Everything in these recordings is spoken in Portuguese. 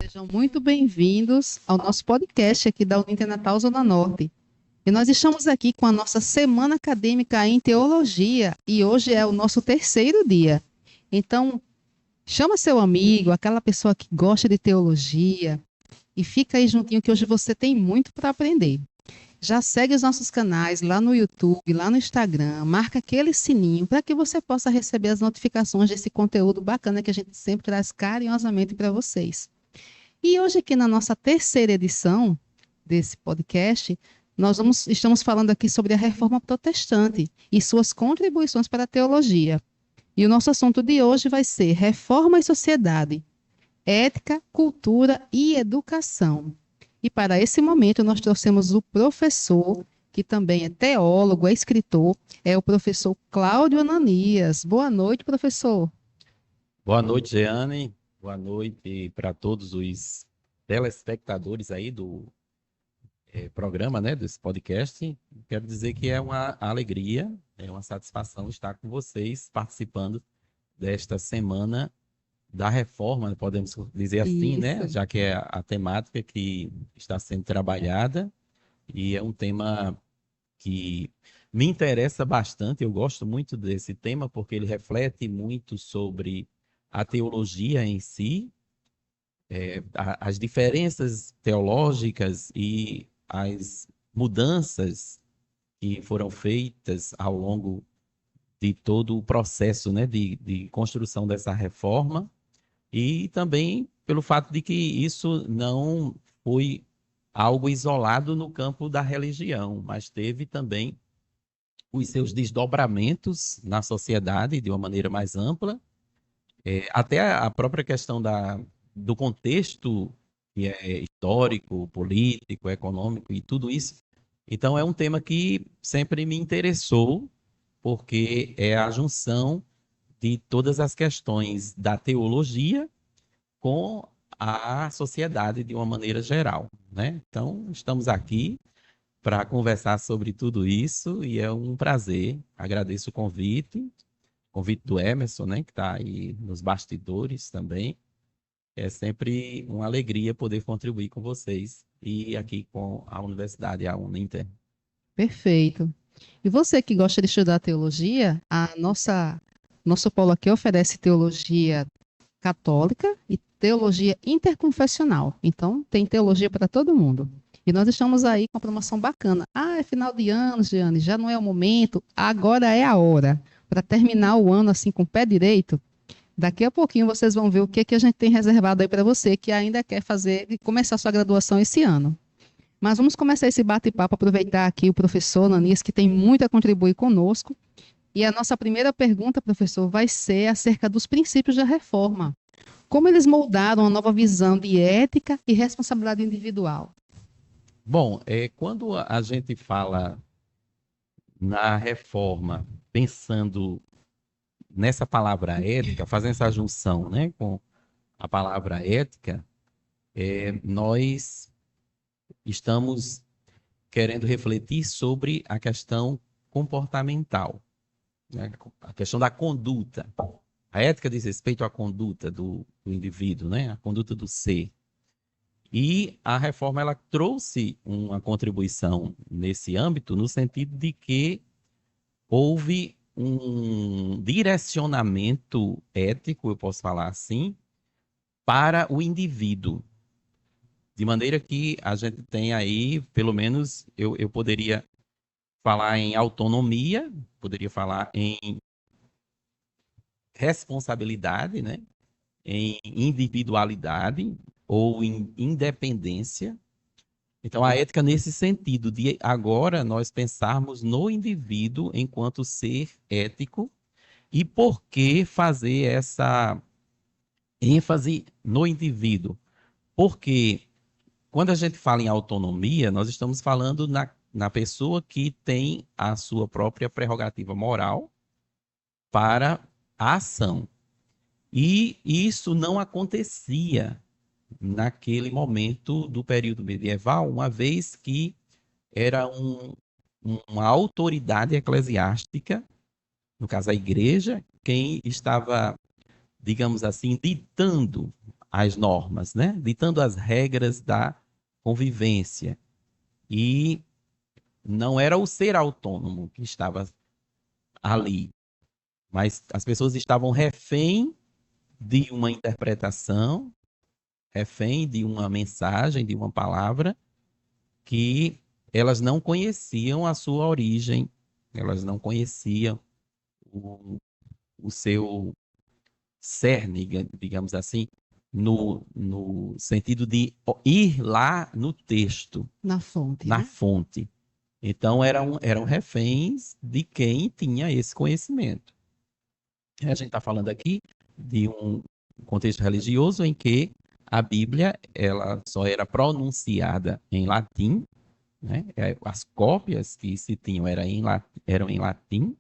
Sejam muito bem-vindos ao nosso podcast aqui da Uninternatal Zona Norte. E nós estamos aqui com a nossa Semana Acadêmica em Teologia e hoje é o nosso terceiro dia. Então, chama seu amigo, aquela pessoa que gosta de teologia e fica aí juntinho que hoje você tem muito para aprender. Já segue os nossos canais lá no YouTube, lá no Instagram, marca aquele sininho para que você possa receber as notificações desse conteúdo bacana que a gente sempre traz carinhosamente para vocês. E hoje aqui na nossa terceira edição desse podcast, estamos falando aqui sobre a Reforma Protestante e suas contribuições para a teologia. E o nosso assunto de hoje vai ser Reforma e Sociedade, Ética, Cultura e Educação. E para esse momento nós trouxemos o professor, que também é teólogo, é escritor, é o professor Cláudio Ananias. Boa noite, professor. Boa noite, Jeane. Boa noite para todos os telespectadores aí do programa, né, desse podcast. Quero dizer que é uma alegria, é uma satisfação estar com vocês participando desta semana da reforma, podemos dizer assim, né, já que é a temática que está sendo trabalhada e é um tema que me interessa bastante. Eu gosto muito desse tema porque ele reflete muito sobre a teologia em si, as diferenças teológicas e as mudanças que foram feitas ao longo de todo o processo, né, de construção dessa reforma, e também pelo fato de que isso não foi algo isolado no campo da religião, mas teve também os seus desdobramentos na sociedade de uma maneira mais ampla. Até a própria questão do contexto que é histórico, político, econômico e tudo isso. Então, é um tema que sempre me interessou, porque é a junção de todas as questões da teologia com a sociedade de uma maneira geral, né? Então, estamos aqui para conversar sobre tudo isso e é um prazer. Agradeço o convite do Emerson, né, que está aí nos bastidores também. É sempre uma alegria poder contribuir com vocês e aqui com a Universidade, a Uninter. Perfeito. E você que gosta de estudar teologia, nosso polo aqui oferece teologia católica e teologia interconfessional. Então, tem teologia para todo mundo. E nós estamos aí com uma promoção bacana. Ah, é final de ano, Giane, já não é o momento, agora é a hora. Para terminar o ano assim com o pé direito, daqui a pouquinho vocês vão ver o que a gente tem reservado aí para você que ainda quer fazer e começar sua graduação esse ano. Mas vamos começar esse bate-papo, aproveitar aqui o professor Ananias, que tem muito a contribuir conosco. E a nossa primeira pergunta, professor, vai ser acerca dos princípios da reforma. Como eles moldaram a nova visão de ética e responsabilidade individual? Bom, quando a gente fala na reforma, pensando nessa palavra ética, fazendo essa junção, né, com a palavra ética, nós estamos querendo refletir sobre a questão comportamental, né, a questão da conduta. A ética diz respeito à conduta do indivíduo, né, a conduta do ser. E a reforma ela trouxe uma contribuição nesse âmbito, no sentido de que houve um direcionamento ético, eu posso falar assim, para o indivíduo. De maneira que a gente tem aí, pelo menos, eu poderia falar em autonomia, poderia falar em responsabilidade, né? Em individualidade ou em independência. Então, a ética nesse sentido de agora nós pensarmos no indivíduo enquanto ser ético e por que fazer essa ênfase no indivíduo. Porque quando a gente fala em autonomia, nós estamos falando na pessoa que tem a sua própria prerrogativa moral para a ação. E isso não acontecia naquele momento do período medieval, uma vez que era uma autoridade eclesiástica, no caso a igreja, quem estava, digamos assim, ditando as normas, né? Ditando as regras da convivência. E não era o ser autônomo que estava ali, mas as pessoas estavam refém de uma interpretação, refém de uma mensagem, de uma palavra, que elas não conheciam a sua origem, elas não conheciam o, o seu cerne, digamos assim, no sentido de ir lá no texto, Na fonte, na né? fonte. Então, eram reféns de quem tinha esse conhecimento. A gente está falando aqui de um contexto religioso em que a Bíblia ela só era pronunciada em latim, né? As cópias que se tinham eram em latim,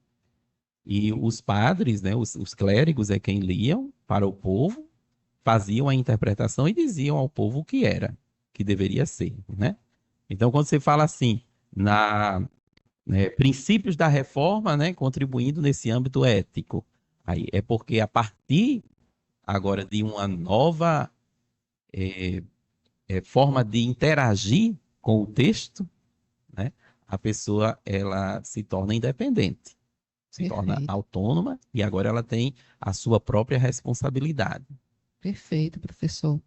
e os padres, né, os clérigos é quem liam para o povo, faziam a interpretação e diziam ao povo o que era, que deveria ser, né? Então, quando você fala assim, princípios da reforma, né, contribuindo nesse âmbito ético, aí é porque a partir agora de uma nova forma de interagir com o texto, né, a pessoa ela se torna independente, se torna Perfeito, autônoma e agora ela tem a sua própria responsabilidade. perfeito, professor.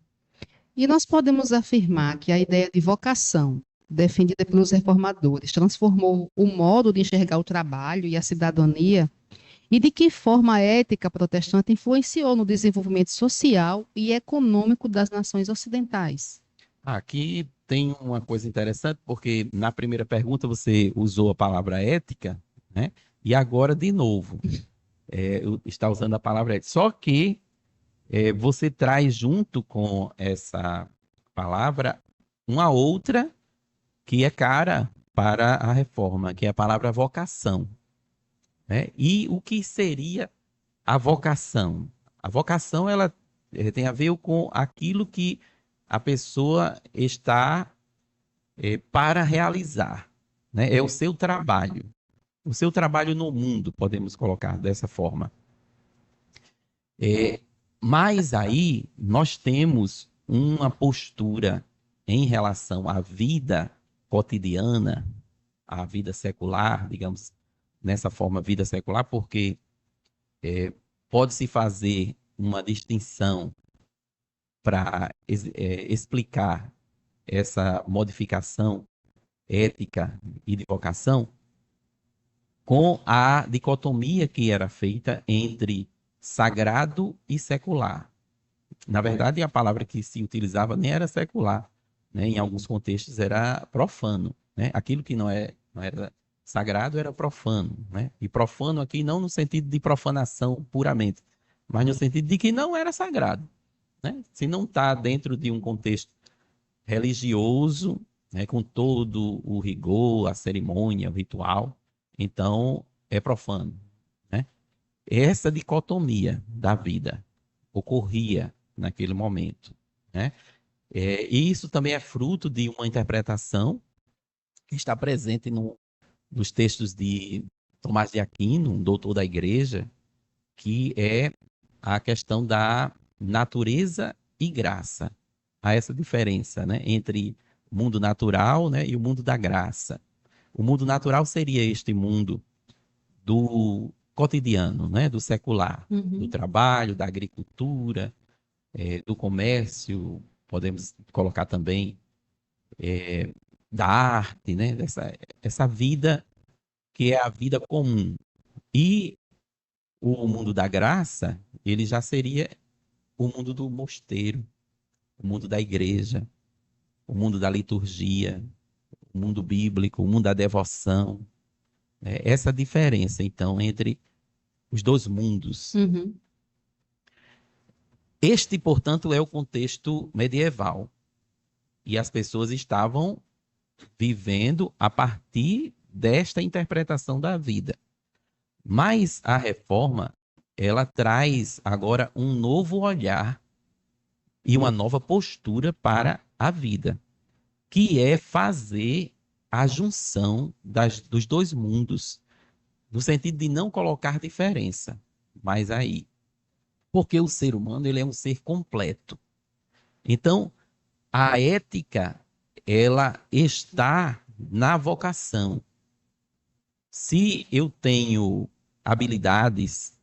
E nós podemos afirmar que a ideia de vocação, defendida pelos reformadores, transformou o modo de enxergar o trabalho e a cidadania, e de que forma a ética protestante influenciou no desenvolvimento social e econômico das nações ocidentais. Aqui tem uma coisa interessante, porque na primeira pergunta você usou a palavra ética, né? E agora, de novo, está usando a palavra ética. Só que você traz junto com essa palavra uma outra que é cara para a reforma, que é a palavra vocação, né? E o que seria a vocação? A vocação ela tem a ver com aquilo que a pessoa está para realizar, né? É o seu trabalho no mundo, podemos colocar dessa forma. É, mas aí nós temos uma postura em relação à vida cotidiana, à vida secular, digamos, nessa forma, vida secular, porque pode-se fazer uma distinção para explicar essa modificação ética e de vocação com a dicotomia que era feita entre sagrado e secular. Na verdade, a palavra que se utilizava nem era secular, né? Em alguns contextos era profano, né? Aquilo que não era sagrado era profano, né? E profano aqui não no sentido de profanação puramente, mas no sentido de que não era sagrado, né? Se não está dentro de um contexto religioso, né, com todo o rigor, a cerimônia, o ritual, então é profano, né? Essa dicotomia da vida ocorria naquele momento, né? E isso também é fruto de uma interpretação que está presente nos textos de Tomás de Aquino, um doutor da igreja, que é a questão da natureza e graça. Há essa diferença, né, entre o mundo natural, né, e o mundo da graça. O mundo natural seria este mundo do cotidiano, né, do secular, do Uhum. trabalho, da agricultura, do comércio, podemos colocar também da arte, né, essa vida que é a vida comum. E o mundo da graça, ele já seria o mundo do mosteiro, o mundo da igreja, o mundo da liturgia, o mundo bíblico, o mundo da devoção. Né? Essa diferença, então, entre os dois mundos. Uhum. Este, portanto, é o contexto medieval. E as pessoas estavam vivendo a partir desta interpretação da vida. Mas a reforma, ela traz agora um novo olhar e uma nova postura para a vida, que é fazer a junção dos dois mundos, no sentido de não colocar diferença. Mas aí, porque o ser humano ele é um ser completo. Então, a ética, ela está na vocação. Se eu tenho habilidades,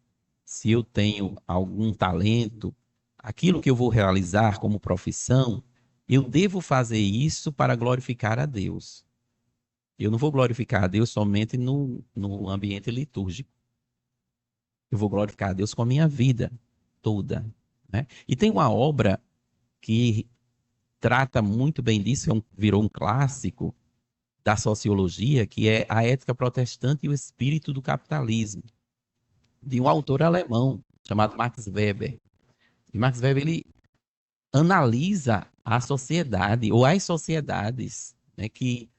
se eu tenho algum talento, aquilo que eu vou realizar como profissão, eu devo fazer isso para glorificar a Deus. Eu não vou glorificar a Deus somente no ambiente litúrgico. Eu vou glorificar a Deus com a minha vida toda, né? E tem uma obra que trata muito bem disso, virou um clássico da sociologia, que é A Ética Protestante e o Espírito do Capitalismo, de um autor alemão chamado Max Weber. E Max Weber, ele analisa a sociedade, ou as sociedades, né, que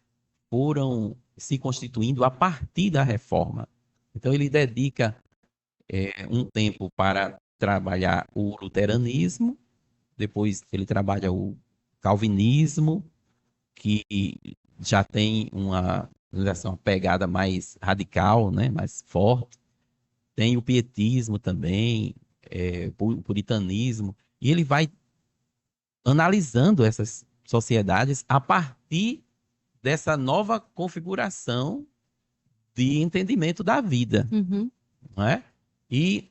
foram se constituindo a partir da reforma. Então, ele dedica um tempo para trabalhar o luteranismo, depois ele trabalha o calvinismo, que já tem uma pegada mais radical, né, mais forte. Tem o pietismo também, o puritanismo, e ele vai analisando essas sociedades a partir dessa nova configuração de entendimento da vida, não é? E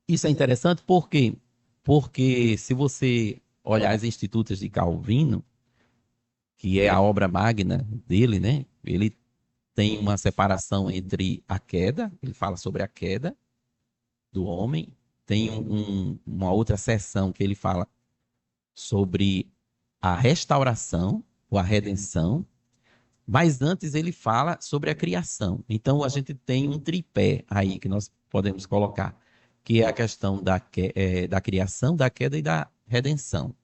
isso é interessante porque se você olhar as Institutas de Calvino, que é a obra magna dele, né? Ele tem uma separação entre a queda, ele fala sobre a queda do homem, tem uma outra seção que ele fala sobre a restauração ou a redenção, mas antes ele fala sobre a criação. Então a gente tem um tripé aí que nós podemos colocar, que é a questão da criação, da queda e da redenção.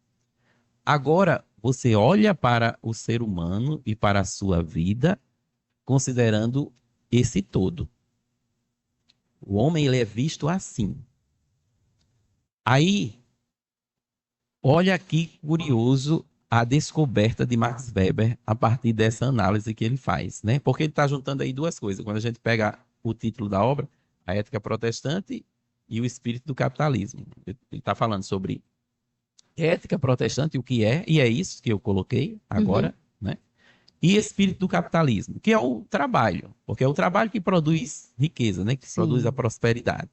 Agora, você olha para o ser humano e para a sua vida, considerando esse todo. O homem, ele é visto assim. Aí, olha que curioso a descoberta de Max Weber a partir dessa análise que ele faz, né? Porque ele está juntando aí duas coisas. Quando a gente pega o título da obra, A Ética Protestante e o Espírito do Capitalismo. Ele está falando sobre ética protestante, o que é, e é isso que eu coloquei agora, né? E espírito do capitalismo, que é o trabalho, porque é o trabalho que produz riqueza, né? Que produz a prosperidade.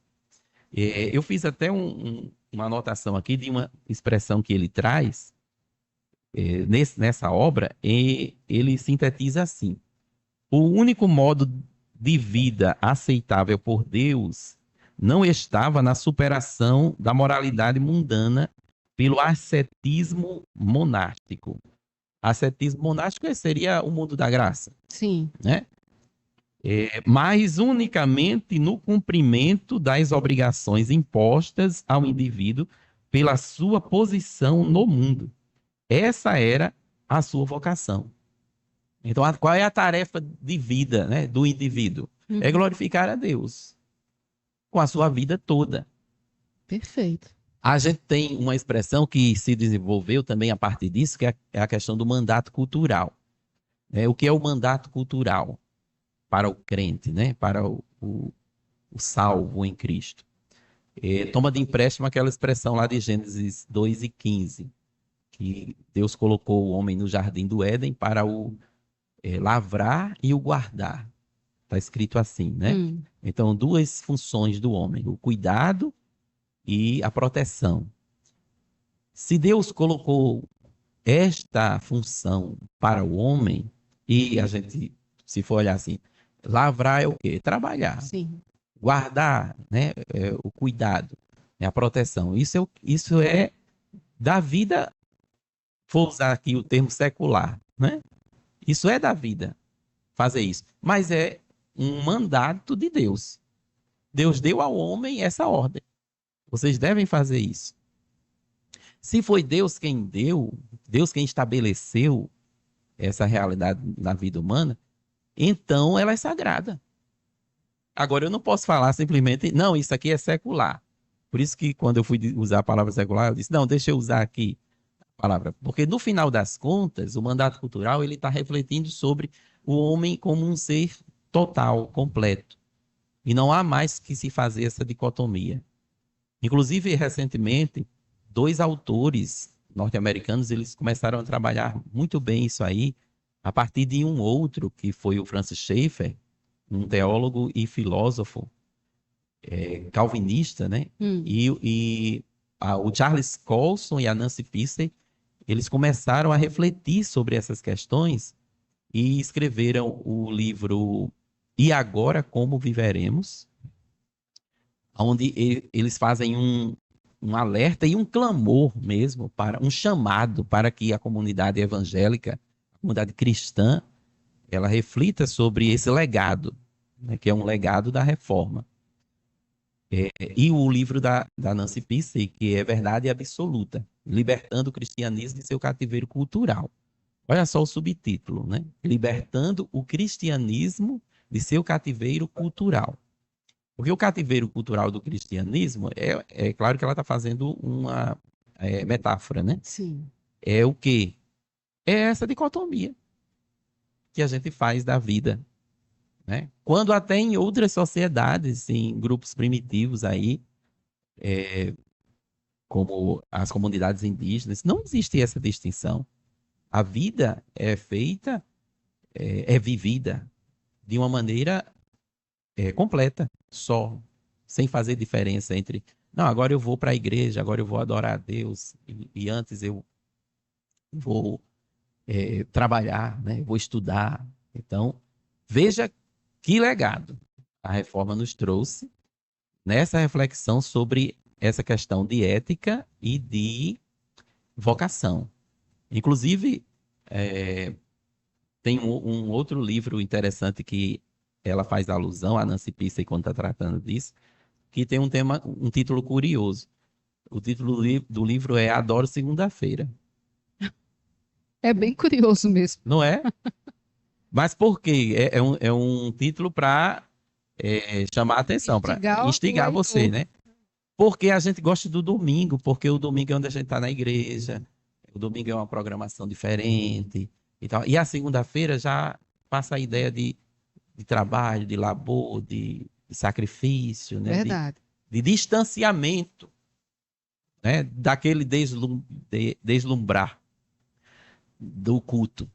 Eu fiz até uma anotação aqui de uma expressão que ele traz nessa obra, e ele sintetiza assim: o único modo de vida aceitável por Deus não estava na superação da moralidade mundana pelo ascetismo monástico. Ascetismo monástico seria o mundo da graça. Sim. Né? Mas unicamente no cumprimento das obrigações impostas ao indivíduo pela sua posição no mundo. Essa era a sua vocação. Então, qual é a tarefa de vida, né, do indivíduo? É glorificar a Deus com a sua vida toda. Perfeito. A gente tem uma expressão que se desenvolveu também a partir disso, que é a questão do mandato cultural. O que é o mandato cultural para o crente, né? Para o salvo em Cristo? Toma de empréstimo aquela expressão lá de Gênesis 2:15, que Deus colocou o homem no jardim do Éden para o lavrar e o guardar. Está escrito assim, né? Então, duas funções do homem: o cuidado e a proteção. Se Deus colocou esta função para o homem, e a gente, se for olhar assim, lavrar é o quê? Trabalhar. Sim. Guardar, né? O cuidado, né? A proteção. Isso é da vida, vou usar aqui o termo secular, né? Isso é da vida, fazer isso. Mas é um mandato de Deus. Deus deu ao homem essa ordem. Vocês devem fazer isso. Se foi Deus quem deu, Deus quem estabeleceu essa realidade na vida humana, então ela é sagrada. Agora, eu não posso falar simplesmente, não, isso aqui é secular. Por isso que quando eu fui usar a palavra secular, eu disse, não, deixa eu usar aqui a palavra. Porque no final das contas, o mandato cultural ele está refletindo sobre o homem como um ser total, completo. E não há mais que se fazer essa dicotomia. Inclusive, recentemente, dois autores norte-americanos, eles começaram a trabalhar muito bem isso aí, a partir de um outro, que foi o Francis Schaeffer, um teólogo e filósofo calvinista, né? O Charles Colson e a Nancy Pearcey, eles começaram a refletir sobre essas questões e escreveram o livro E Agora Como Viveremos, onde eles fazem um alerta e um clamor mesmo, para um chamado para que a comunidade evangélica, a comunidade cristã, ela reflita sobre esse legado, né, que é um legado da reforma. E o livro da Nancy Pearcey, que é Verdade Absoluta, Libertando o Cristianismo de seu Cativeiro Cultural. Olha só o subtítulo, né? Libertando o Cristianismo de seu cativeiro cultural. Porque o cativeiro cultural do cristianismo, é claro que ela está fazendo uma metáfora, né? Sim. É o quê? É essa dicotomia que a gente faz da vida, né? Quando até em outras sociedades, em grupos primitivos aí, como as comunidades indígenas, não existe essa distinção. A vida é feita, é vivida de uma maneira completa, só, sem fazer diferença entre, não, agora eu vou para a igreja, agora eu vou adorar a Deus, e antes eu vou trabalhar, né? Vou estudar. Então, veja que legado a reforma nos trouxe nessa reflexão sobre essa questão de ética e de vocação. Inclusive, tem um outro livro interessante que ela faz alusão, a Nancy Pearcey, quando está tratando disso, que tem um título curioso. O título do livro é Adoro Segunda-feira. É bem curioso mesmo. Não é? Mas por quê? É um título para chamar a atenção, para instigar você, né? Porque a gente gosta do domingo, porque o domingo é onde a gente está na igreja, o domingo é uma programação diferente e tal. E a segunda-feira já passa a ideia de trabalho, de labor, de sacrifício, né? Verdade. De distanciamento, né? Daquele deslumbrar do culto,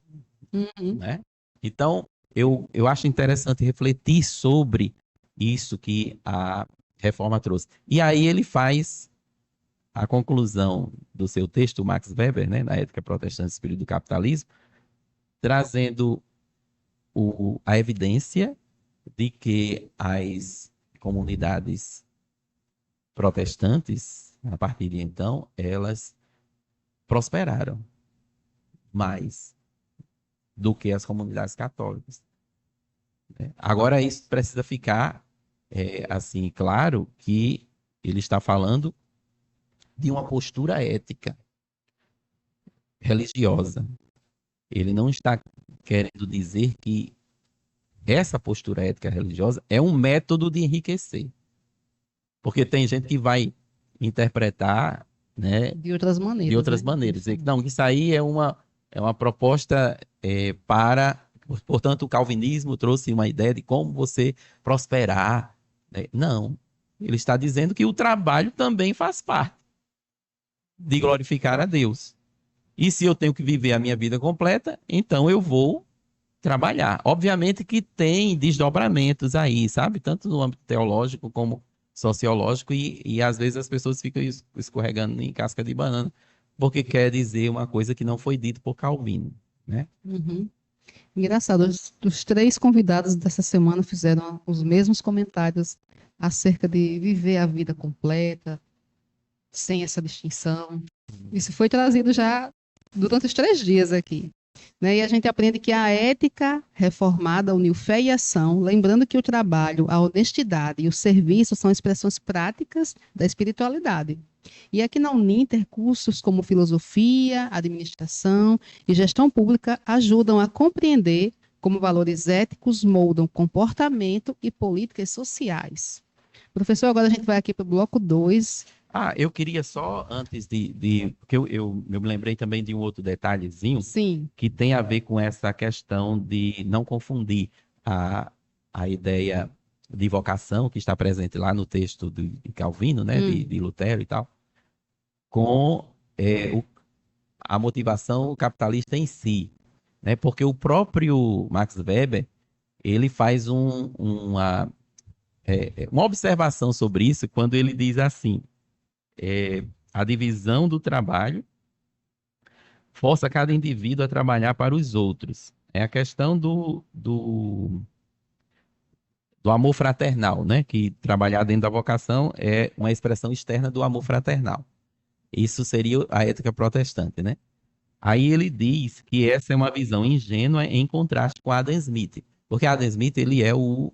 né? Então, eu acho interessante refletir sobre isso que a reforma trouxe. E aí ele faz a conclusão do seu texto, o Max Weber, né, na Ética Protestante do Espírito do Capitalismo, trazendo a evidência de que as comunidades protestantes, a partir de então, elas prosperaram mais do que as comunidades católicas. Agora, isso precisa ficar assim claro que ele está falando de uma postura ética religiosa. Ele não está querendo dizer que essa postura ética religiosa é um método de enriquecer. Porque tem gente que vai interpretar, né, de outras maneiras. Dizer que não, isso aí é uma proposta para... Portanto, o calvinismo trouxe uma ideia de como você prosperar, né? Não. Ele está dizendo que o trabalho também faz parte de glorificar a Deus. E se eu tenho que viver a minha vida completa, então eu vou trabalhar. Obviamente que tem desdobramentos aí, sabe? Tanto no âmbito teológico como sociológico, e às vezes as pessoas ficam escorregando em casca de banana, porque quer dizer uma coisa que não foi dito por Calvino, né? Engraçado, os três convidados dessa semana fizeram os mesmos comentários acerca de viver a vida completa, sem essa distinção. Isso foi trazido já durante os 3 dias aqui. Né? E a gente aprende que a ética reformada uniu fé e ação, lembrando que o trabalho, a honestidade e o serviço são expressões práticas da espiritualidade. E aqui na Uninter, cursos como filosofia, administração e gestão pública ajudam a compreender como valores éticos moldam comportamento e políticas sociais. Professor, agora a gente vai aqui para o bloco 2. Eu queria só, antes porque eu me lembrei também de um outro detalhezinho. Sim. Que tem a ver com essa questão de não confundir a ideia de vocação, que está presente lá no texto de Calvino, né, de Lutero e tal, com a motivação capitalista em si, né? Porque o próprio Max Weber, ele faz uma observação sobre isso quando ele diz assim, a divisão do trabalho força cada indivíduo a trabalhar para os outros. É a questão do amor fraternal, né? Que trabalhar dentro da vocação é uma expressão externa do amor fraternal. Isso seria a ética protestante, né? Aí ele diz que essa é uma visão ingênua em contraste com Adam Smith, porque Adam Smith ele é o-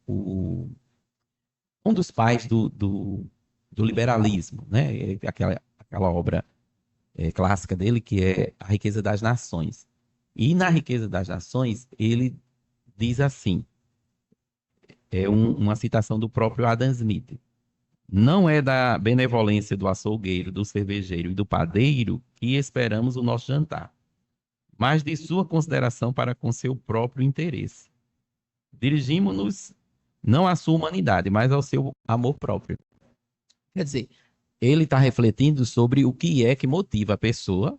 um dos pais do liberalismo, né? Aquela obra clássica dele que é A Riqueza das Nações. E na Riqueza das Nações ele diz assim, uma citação do próprio Adam Smith. Não é da benevolência do açougueiro, do cervejeiro e do padeiro que esperamos o nosso jantar, mas de sua consideração para com seu próprio interesse. Dirigimos-nos não à sua humanidade, mas ao seu amor próprio. Quer dizer, ele está refletindo sobre o que é que motiva a pessoa,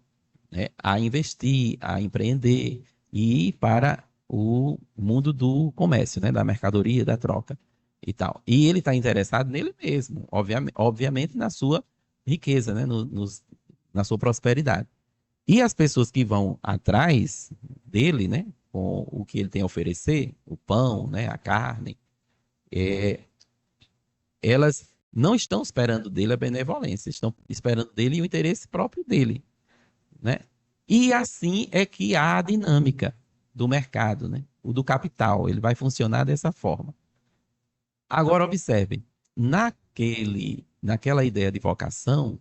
né, a investir, a empreender e ir para o mundo do comércio, né, da mercadoria, da troca e tal. E ele está interessado nele mesmo, obviamente na sua riqueza, né, na sua prosperidade. E as pessoas que vão atrás dele, né, com o que ele tem a oferecer, o pão, né, a carne, elas não estão esperando dele a benevolência, estão esperando dele o interesse próprio dele, né? E assim é que há a dinâmica do mercado, né? O do capital, ele vai funcionar dessa forma. Agora observem, naquela ideia de vocação,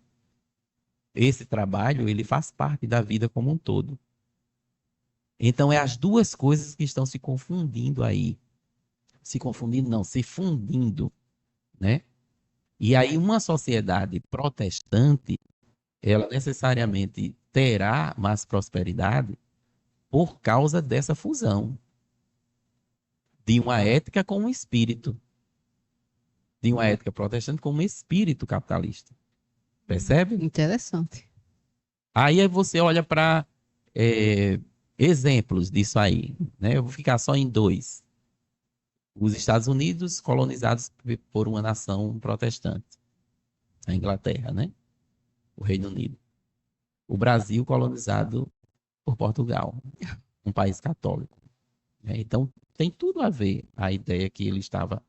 esse trabalho ele faz parte da vida como um todo. Então é as duas coisas que estão se confundindo aí. Se confundindo não, se fundindo, né? E aí uma sociedade protestante, ela necessariamente terá mais prosperidade por causa dessa fusão de uma ética com um espírito, de uma ética protestante com um espírito capitalista. Percebe? Interessante. Aí você olha para exemplos disso aí, né? Eu vou ficar só em dois. Os Estados Unidos colonizados por uma nação protestante, a Inglaterra, né? O Reino Unido. O Brasil colonizado por Portugal, um país católico. Né? Então, tem tudo a ver a ideia que ele estava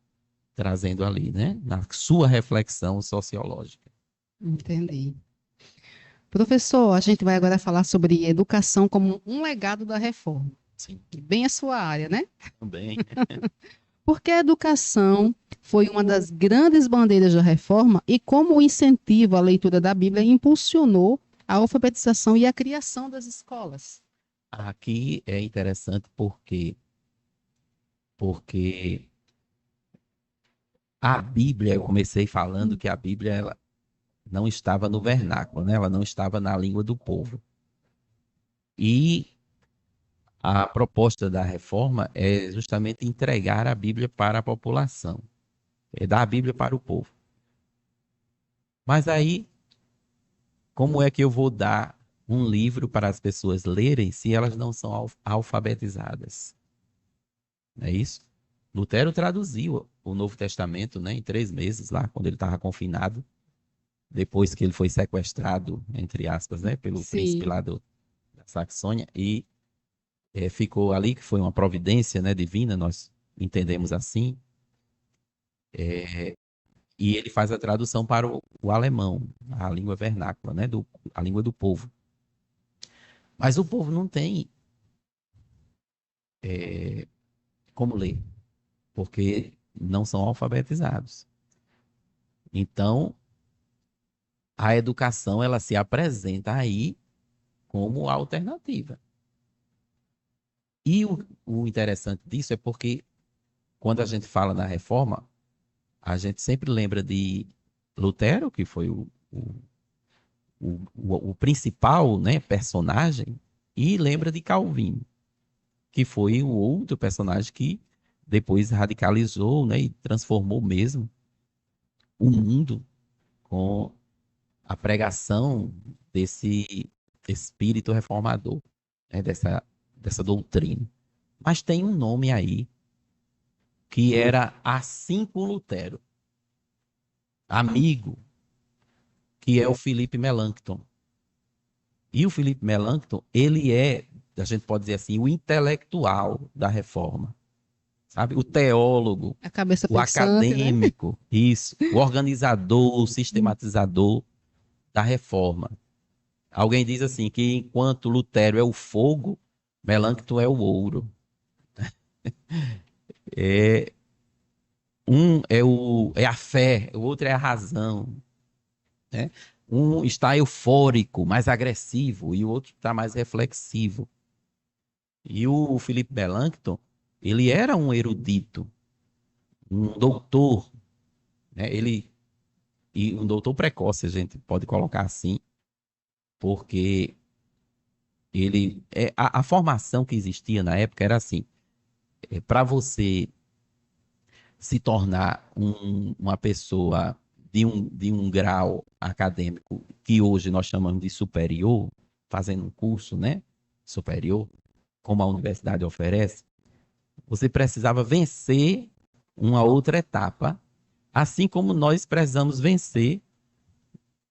trazendo ali, né? Na sua reflexão sociológica. Entendi. Professor, a gente vai agora falar sobre educação como um legado da reforma. Sim, Bem a sua área, né? também. Porque a educação foi uma das grandes bandeiras da reforma e como o incentivo à leitura da Bíblia impulsionou a alfabetização e a criação das escolas. Aqui é interessante porque a Bíblia, eu comecei falando que a Bíblia ela não estava no vernáculo, né? Ela não estava na língua do povo. E a proposta da reforma é justamente entregar a Bíblia para a população, é dar a Bíblia para o povo. Mas aí, como é que eu vou dar um livro para as pessoas lerem se elas não são alfabetizadas? Não é isso? Lutero traduziu o Novo Testamento, né, em 3 meses lá, quando ele estava confinado, depois que ele foi sequestrado, entre aspas, né, pelo príncipe Sim. lá da Saxônia, e ficou ali, que foi uma providência, né, divina, nós entendemos assim, e ele faz a tradução para o alemão, a língua vernácula, né, a língua do povo. Mas o povo não tem como ler, porque não são alfabetizados. Então, a educação ela se apresenta aí como alternativa. E o interessante disso é porque quando a gente fala na reforma, a gente sempre lembra de Lutero, que foi o principal, né, personagem, e lembra de Calvino, que foi o outro personagem que depois radicalizou, né, e transformou mesmo o mundo com a pregação espírito reformador, né, dessa doutrina. Mas tem um nome aí que era assim com Lutero, amigo, que é o Felipe Melanchthon. E o Felipe Melanchthon, ele é, a gente pode dizer assim, o intelectual da reforma, sabe? O teólogo, A cabeça o pensante, né? acadêmico, isso, o organizador, o sistematizador da reforma. Alguém diz assim que enquanto Lutero é o fogo, Melanchthon é o ouro. É, um é a fé, o outro é a razão, né? Um está eufórico, mais agressivo, e o outro está mais reflexivo. E o Felipe Melanchthon, ele era um erudito, um doutor, né? E um doutor precoce, a gente pode colocar assim, porque a formação que existia na época era assim, para você se tornar uma pessoa de um grau acadêmico que hoje nós chamamos de superior, fazendo um curso, né, superior, como a universidade oferece, você precisava vencer uma outra etapa, assim como nós precisamos vencer,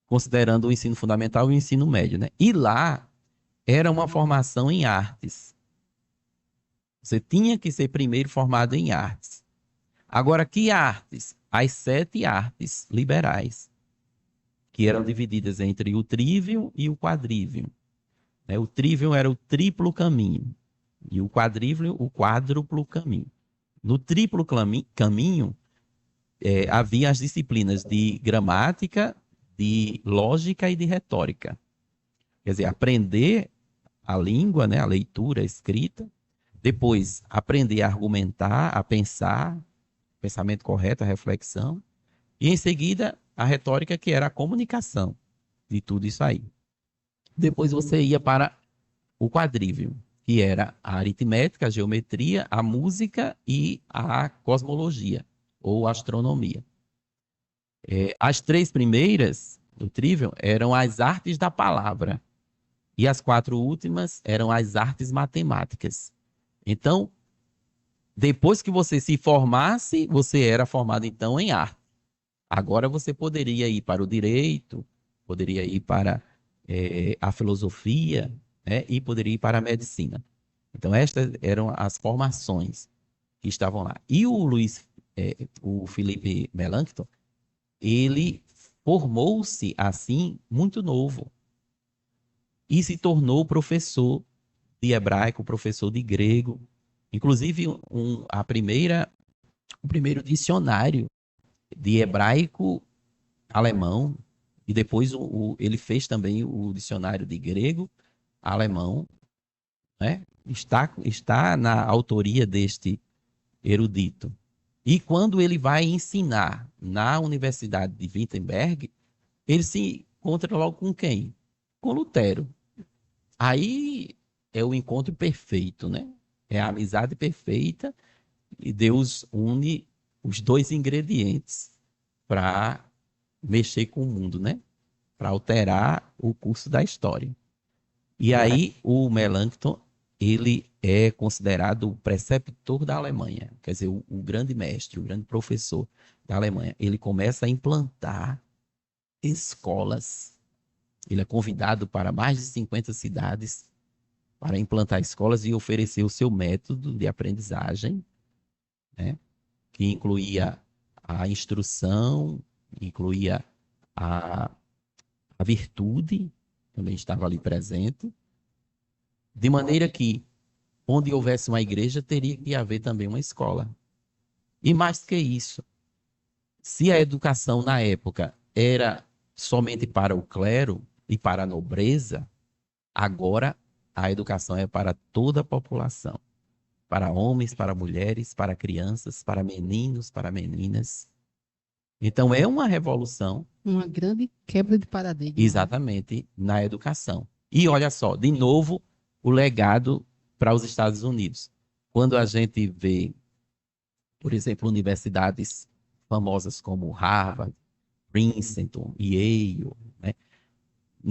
considerando o ensino fundamental e o ensino médio, né? E lá era uma formação em artes. Você tinha que ser primeiro formado em artes. Agora, que artes? As 7 artes liberais, que eram divididas entre o trivium e o quadrivium, né? O trivium era o triplo caminho e o quadrivium, o quádruplo caminho. No triplo caminho, havia as disciplinas de gramática, de lógica e de retórica. Quer dizer, aprender a língua, né, a leitura, a escrita, depois aprender a argumentar, a pensar, pensamento correto, a reflexão, e em seguida a retórica, que era a comunicação de tudo isso aí. Depois você ia para o quadrivium, que era a aritmética, a geometria, a música e a cosmologia, ou astronomia. As 3 primeiras do trivium eram as artes da palavra, e as 4 últimas eram as artes matemáticas. Então, depois que você se formasse, você era formado então em arte. Agora você poderia ir para o direito, poderia ir para a filosofia, né? E poderia ir para a medicina. Então, estas eram as formações que estavam lá. E o Felipe Melanchthon, ele formou-se assim muito novo e se tornou professor de hebraico, professor de grego, inclusive o primeiro dicionário de hebraico alemão, e depois ele fez também o dicionário de grego alemão, né? Está na autoria deste erudito. E quando ele vai ensinar na Universidade de Wittenberg, ele se encontra logo com quem? Com Lutero. Aí é o encontro perfeito, né? É a amizade perfeita e Deus une os 2 ingredientes para mexer com o mundo, né? Para alterar o curso da história. E aí o Melanchthon, ele é considerado o preceptor da Alemanha, quer dizer, o grande mestre, o grande professor da Alemanha. Ele começa a implantar escolas. Ele é convidado para mais de 50 cidades para implantar escolas e oferecer o seu método de aprendizagem, né? Que incluía a instrução, incluía a, a virtude, também estava ali presente, de maneira que onde houvesse uma igreja, teria que haver também uma escola. E mais que isso, se a educação na época era somente para o clero e para a nobreza, agora a educação é para toda a população. Para homens, para mulheres, para crianças, para meninos, para meninas. Então é uma revolução. Uma grande quebra de paradigma. Exatamente, na educação. E olha só, de novo, o legado para os Estados Unidos. Quando a gente vê, por exemplo, universidades famosas como Harvard, Princeton, Yale, né?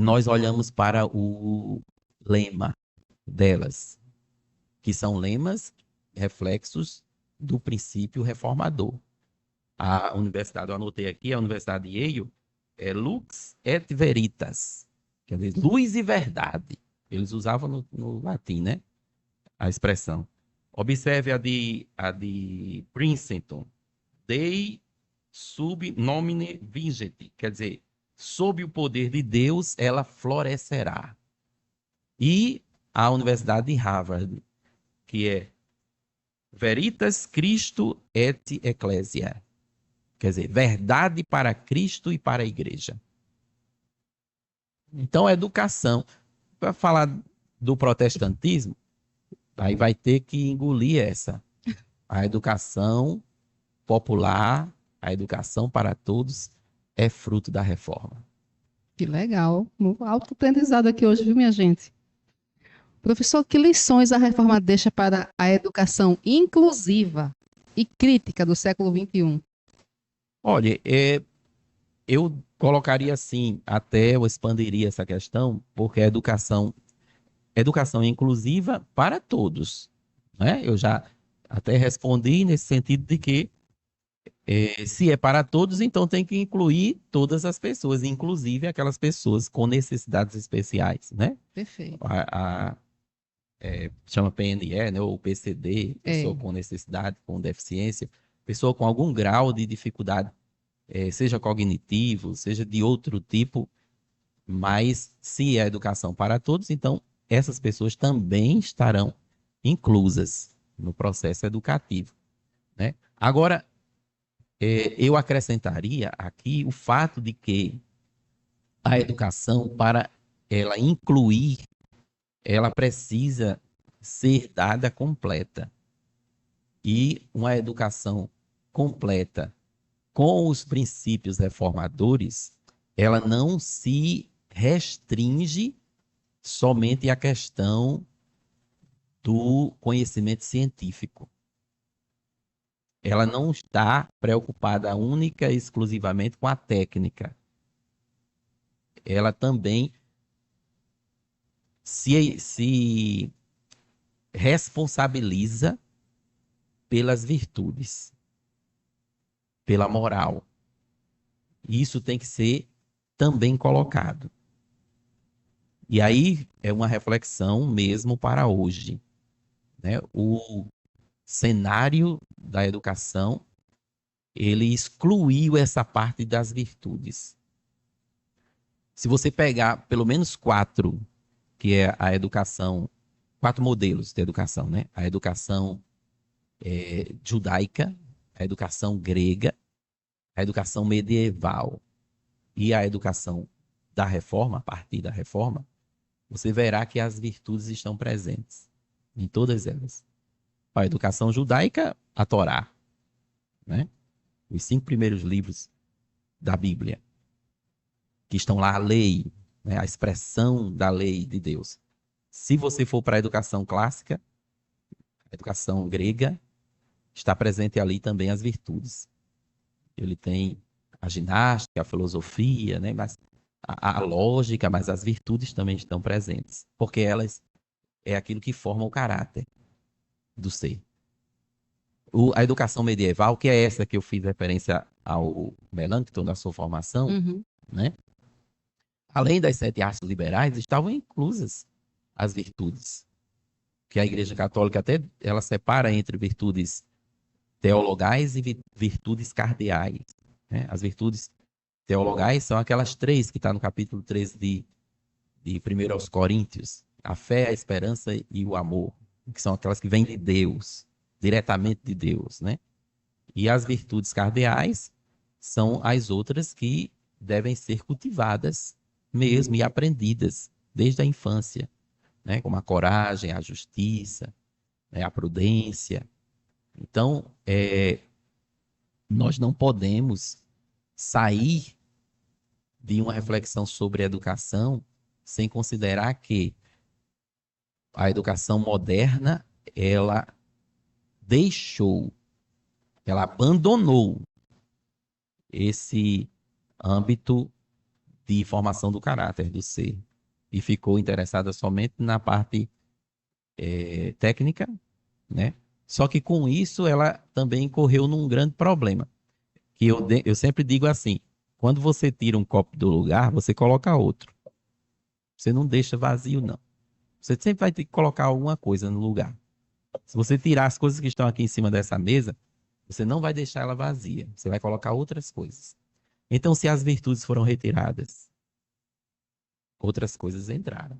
nós olhamos para o lema delas, que são lemas reflexos do princípio reformador. A universidade, eu anotei aqui, a Universidade de Yale, é Lux et Veritas, quer dizer, luz e verdade. Eles usavam no latim, né? A expressão. Observe a de Princeton, Dei sub nomine vincit, quer dizer, sob o poder de Deus, ela florescerá. E a Universidade de Harvard, que é Veritas Christo et Ecclesia, quer dizer, verdade para Cristo e para a igreja. Então, a educação, para falar do protestantismo, aí vai ter que engolir essa. A educação popular, a educação para todos, é fruto da reforma. Que legal. Alto aprendizado aqui hoje, viu, minha gente? Professor, que lições a reforma deixa para a educação inclusiva e crítica do século XXI? Olha, eu colocaria assim, até eu expandiria essa questão, porque a educação inclusiva para todos, né? Eu já até respondi nesse sentido de que se é para todos, então tem que incluir todas as pessoas, inclusive aquelas pessoas com necessidades especiais, né? Perfeito. Chama PNE, né? Ou PCD, pessoa com necessidade, com deficiência, pessoa com algum grau de dificuldade, seja cognitivo, seja de outro tipo, mas se é educação para todos, então essas pessoas também estarão inclusas no processo educativo, né? Agora, eu acrescentaria aqui o fato de que a educação, para ela incluir, ela precisa ser dada completa. E uma educação completa com os princípios reformadores, ela não se restringe somente à questão do conhecimento científico. Ela não está preocupada única e exclusivamente com a técnica. Ela também se responsabiliza pelas virtudes, pela moral. E isso tem que ser também colocado. E aí é uma reflexão mesmo para hoje, né? O cenário da educação, ele excluiu essa parte das virtudes. Se você pegar pelo menos 4, que é a educação, 4 modelos de educação, né? A educação judaica, a educação grega, a educação medieval e a educação da reforma, a partir da reforma, você verá que as virtudes estão presentes em todas elas. A educação judaica, a Torá, né? Os 5 primeiros livros da Bíblia, que estão lá, a lei, né? A expressão da lei de Deus. Se você for para a educação clássica, a educação grega, está presente ali também as virtudes. Ele tem a ginástica, a filosofia, né? Mas a lógica, mas as virtudes também estão presentes, porque elas é aquilo que forma o caráter do ser. A educação medieval, que é essa que eu fiz referência ao Melanchthon, da sua formação, né? Além das 7 artes liberais, estavam inclusas as virtudes, que a Igreja Católica até ela separa entre virtudes teologais e virtudes cardeais, né? As virtudes teologais são aquelas 3 que está no capítulo 13 de 1 aos Coríntios, a fé, a esperança e o amor, que são aquelas que vêm de Deus, diretamente de Deus, né? E as virtudes cardeais são as outras que devem ser cultivadas mesmo e aprendidas desde a infância, né? Como a coragem, a justiça, né? A prudência. Então, nós não podemos sair de uma reflexão sobre educação sem considerar que a educação moderna, ela abandonou esse âmbito de formação do caráter do ser. e ficou interessada somente na parte técnica, né? Só que com isso ela também incorreu num grande problema, que eu sempre digo assim, quando você tira um copo do lugar, você coloca outro. Você não deixa vazio, não. Você sempre vai ter que colocar alguma coisa no lugar. Se você tirar as coisas que estão aqui em cima dessa mesa, você não vai deixar ela vazia. Você vai colocar outras coisas. Então, se as virtudes foram retiradas, outras coisas entraram.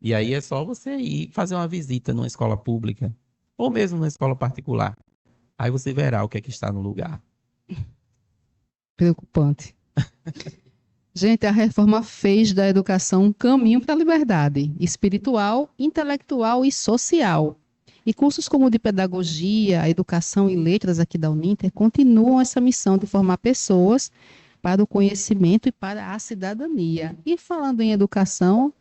E aí é só você ir fazer uma visita numa escola pública, ou mesmo numa escola particular. Aí você verá o que é que está no lugar. Preocupante. Gente, a reforma fez da educação um caminho para a liberdade espiritual, intelectual e social. E cursos como o de pedagogia, educação e letras aqui da Uninter continuam essa missão de formar pessoas para o conhecimento e para a cidadania. E falando em educação,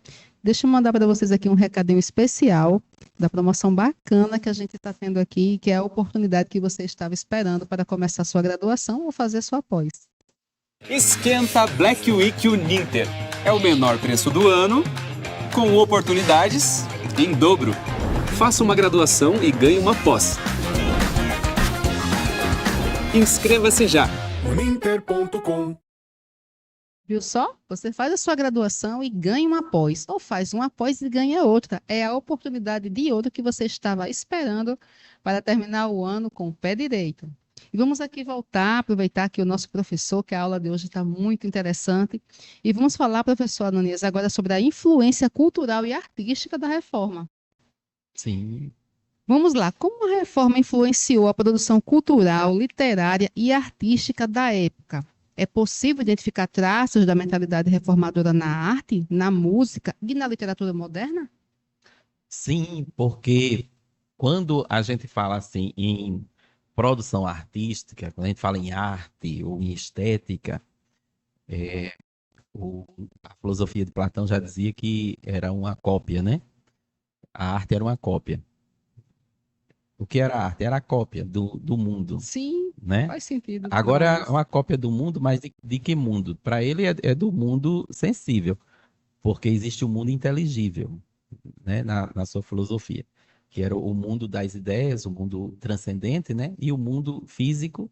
deixa eu mandar para vocês aqui um recadinho especial da promoção bacana que a gente está tendo aqui, que é a oportunidade que você estava esperando para começar sua graduação ou fazer sua pós. Esquenta Black Week Uninter. É o menor preço do ano, com oportunidades em dobro. Faça uma graduação e ganhe uma pós. Inscreva-se já. Uninter.com. Viu só? Você faz a sua graduação e ganha uma pós, ou faz uma pós e ganha outra. É a oportunidade de outra que você estava esperando para terminar o ano com o pé direito. E vamos aqui voltar, aproveitar que o nosso professor, que a aula de hoje está muito interessante, e vamos falar, professor Ananias, agora sobre a influência cultural e artística da reforma. Sim. Vamos lá, como a reforma influenciou a produção cultural, literária e artística da época? É possível identificar traços da mentalidade reformadora na arte, na música e na literatura moderna? Sim, porque quando a gente fala assim em produção artística, quando a gente fala em arte ou em estética, a filosofia de Platão já dizia que era uma cópia, né? A arte era uma cópia. O que era a arte? Era a cópia do mundo, Sim, né? faz sentido. Agora é uma cópia do mundo, mas de que mundo? Para ele é do mundo sensível, porque existe o mundo inteligível, né? Na sua filosofia, que era o mundo das ideias, o mundo transcendente, né? E o mundo físico,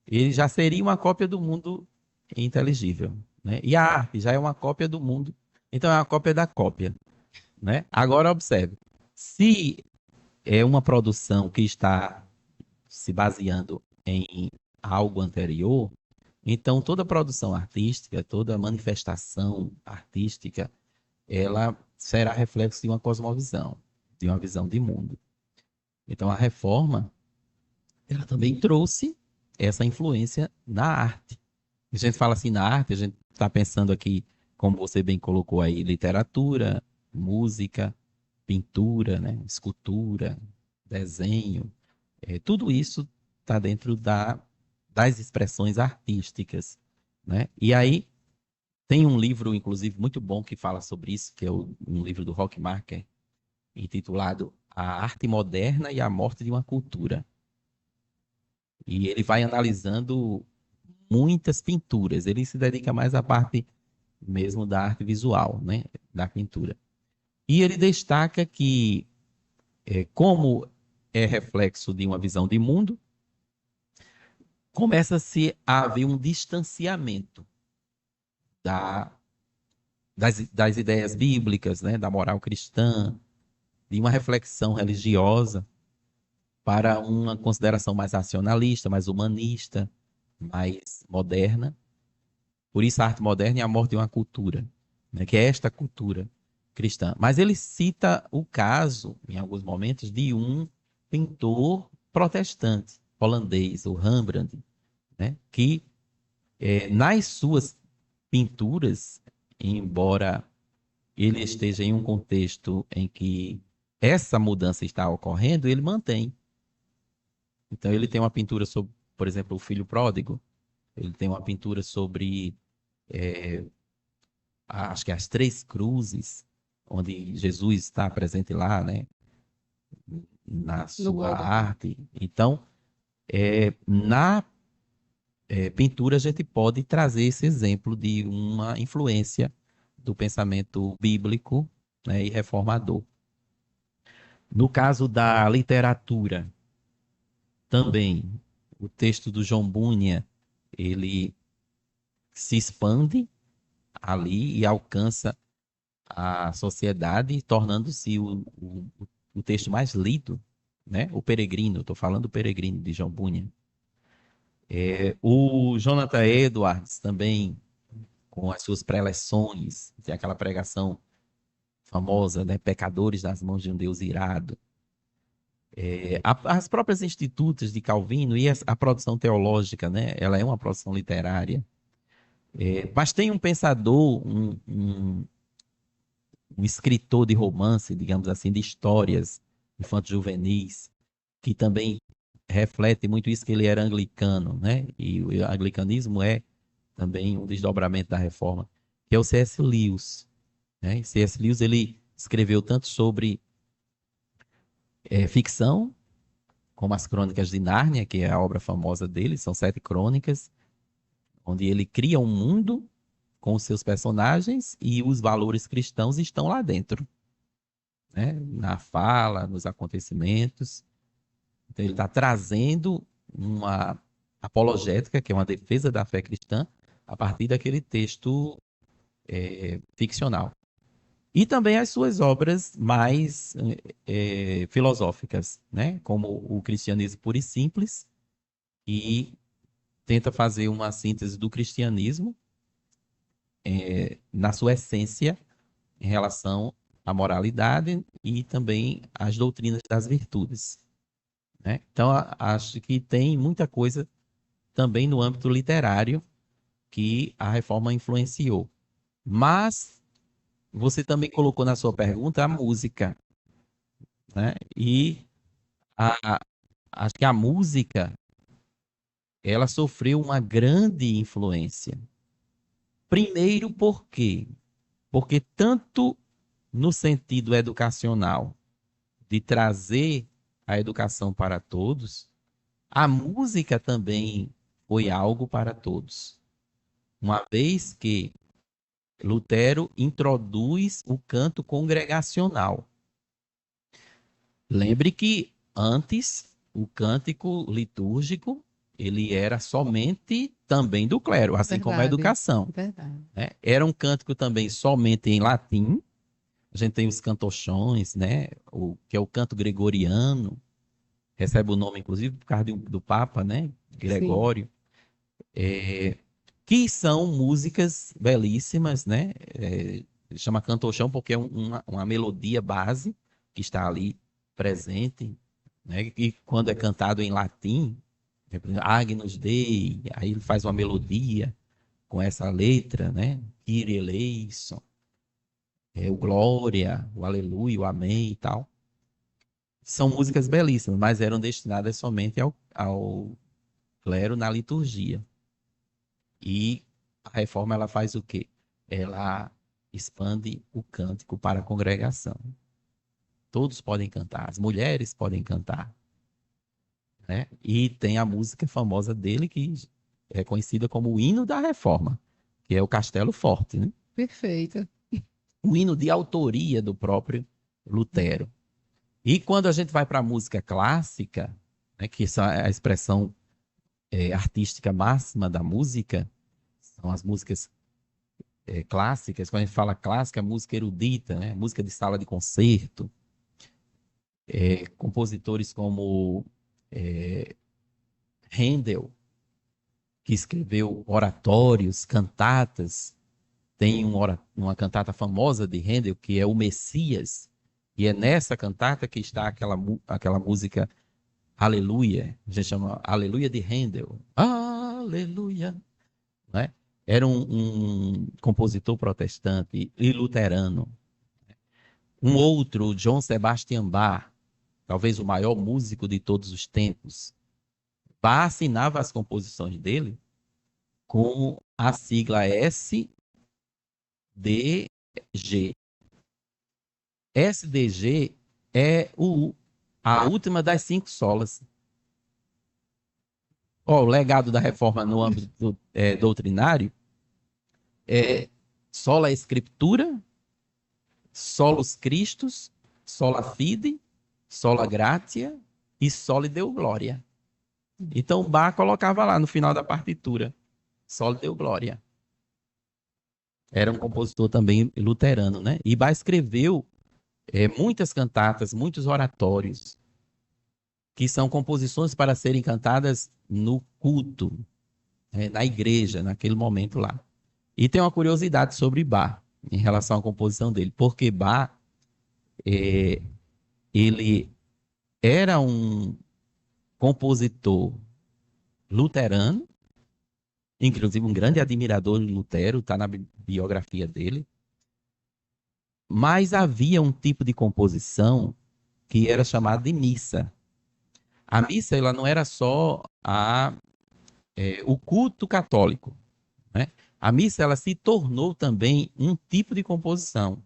ele já seria uma cópia do mundo inteligível, né? E a arte já é uma cópia do mundo, então é uma cópia da cópia, né? Agora observe, se é uma produção que está se baseando em algo anterior, então toda produção artística, toda manifestação artística, ela será reflexo de uma cosmovisão, de uma visão de mundo. Então a reforma, ela também trouxe essa influência na arte. A gente fala assim na arte, a gente está pensando aqui, como você bem colocou aí, literatura, música, pintura, né? Escultura, desenho, tudo isso está dentro das expressões artísticas, né? E aí tem um livro, inclusive, muito bom que fala sobre isso, que é um livro do Rockmaker, intitulado A Arte Moderna e a Morte de uma Cultura. E ele vai analisando muitas pinturas. Ele se dedica mais à parte mesmo da arte visual, né? Da pintura. E ele destaca que, como é reflexo de uma visão de mundo, começa-se a haver um distanciamento das ideias bíblicas, né, da moral cristã, de uma reflexão religiosa para uma consideração mais racionalista, mais humanista, mais moderna. Por isso a arte moderna é a morte de uma cultura, né, que é esta cultura cristã. Mas ele cita o caso, em alguns momentos, de um pintor protestante holandês, o Rembrandt, né, que nas suas pinturas, embora ele esteja em um contexto em que essa mudança está ocorrendo, ele mantém. Então ele tem uma pintura sobre, por exemplo, o filho pródigo. Ele tem uma pintura sobre, acho que as três cruzes, onde Jesus está presente lá, né? Na sua arte. Então, na pintura a gente pode trazer esse exemplo de uma influência do pensamento bíblico, né, e reformador. No caso da literatura, também, o texto do João Bunyan, ele se expande ali e alcança a sociedade, tornando-se o texto mais lido, né? O Peregrino, estou falando do Peregrino, de João Bunyan. O Jonathan Edwards também, com as suas preleções, tem aquela pregação famosa, né? Pecadores nas mãos de um Deus irado. As próprias institutas de Calvino e a produção teológica, né? Ela é uma produção literária. Mas tem um pensador, um escritor de romance, digamos assim, de histórias infanto-juvenis, que também reflete muito isso, que ele era anglicano, né? E o anglicanismo é também um desdobramento da reforma, que é o C.S. Lewis, né? C.S. Lewis, ele escreveu tanto sobre ficção, como as Crônicas de Nárnia, que é a obra famosa dele, são 7 crônicas, onde ele cria um mundo com os seus personagens e os valores cristãos estão lá dentro, né? Na fala, nos acontecimentos. Então ele está trazendo uma apologética, que é uma defesa da fé cristã, a partir daquele texto ficcional. E também as suas obras mais filosóficas, né? Como o Cristianismo Puro e Simples, que tenta fazer uma síntese do cristianismo na sua essência em relação à moralidade e também às doutrinas das virtudes, né? Então, acho que tem muita coisa também no âmbito literário que a reforma influenciou. Mas você também colocou na sua pergunta a música, né? E acho que a música, ela sofreu uma grande influência. Primeiro, por quê? Porque tanto no sentido educacional, de trazer a educação para todos, a música também foi algo para todos. Uma vez que Lutero introduz o canto congregacional. Lembre que antes o cântico litúrgico ele era somente também do clero, assim como a educação. Verdade. Né? Era um cântico também somente em latim. A gente tem os cantochões, né? Que é o canto gregoriano, recebe o nome, inclusive, por causa do Papa, né? Gregório. Que são músicas belíssimas, né? Chama cantochão porque é uma melodia base que está ali presente, né? E quando é cantado em latim, Agnus Dei, aí ele faz uma melodia com essa letra, né? Kyrie eleison, o Glória, o Aleluia, o Amém e tal. São músicas belíssimas, mas eram destinadas somente ao clero na liturgia. E a reforma ela faz o quê? Ela expande o cântico para a congregação. Todos podem cantar, as mulheres podem cantar, né? E tem a música famosa dele que é conhecida como o hino da reforma, que é o Castelo Forte, né? Perfeito. Um hino de autoria do próprio Lutero. E quando a gente vai para a música clássica, né, que essa é a expressão artística máxima da música, são as músicas clássicas. Quando a gente fala clássica, é música erudita, né? Música de sala de concerto. Compositores como Handel, que escreveu oratórios, cantatas. Tem uma cantata famosa de Handel, que é o Messias, e é nessa cantata que está aquela música Aleluia, a gente chama Aleluia de Handel. Aleluia. Né? Era um compositor protestante e luterano. Um outro, Johann Sebastian Bach, talvez o maior músico de todos os tempos. Bach assinava as composições dele com a sigla SDG. SDG é a última das 5 solas. O legado da reforma no âmbito doutrinário sola scriptura, solus Christus, sola fide, sola gratia e soli deo gloria. Então Bach colocava lá no final da partitura, soli deo gloria. Era um compositor também luterano, né? E Bach escreveu muitas cantatas, muitos oratórios, que são composições para serem cantadas no culto, na igreja, naquele momento lá. E tem uma curiosidade sobre Bach, em relação à composição dele, porque Bach, ele era um compositor luterano, inclusive um grande admirador de Lutero, está na biografia dele, mas havia um tipo de composição que era chamada de missa. A missa, ela não era só o culto católico, né? A missa, ela se tornou também um tipo de composição.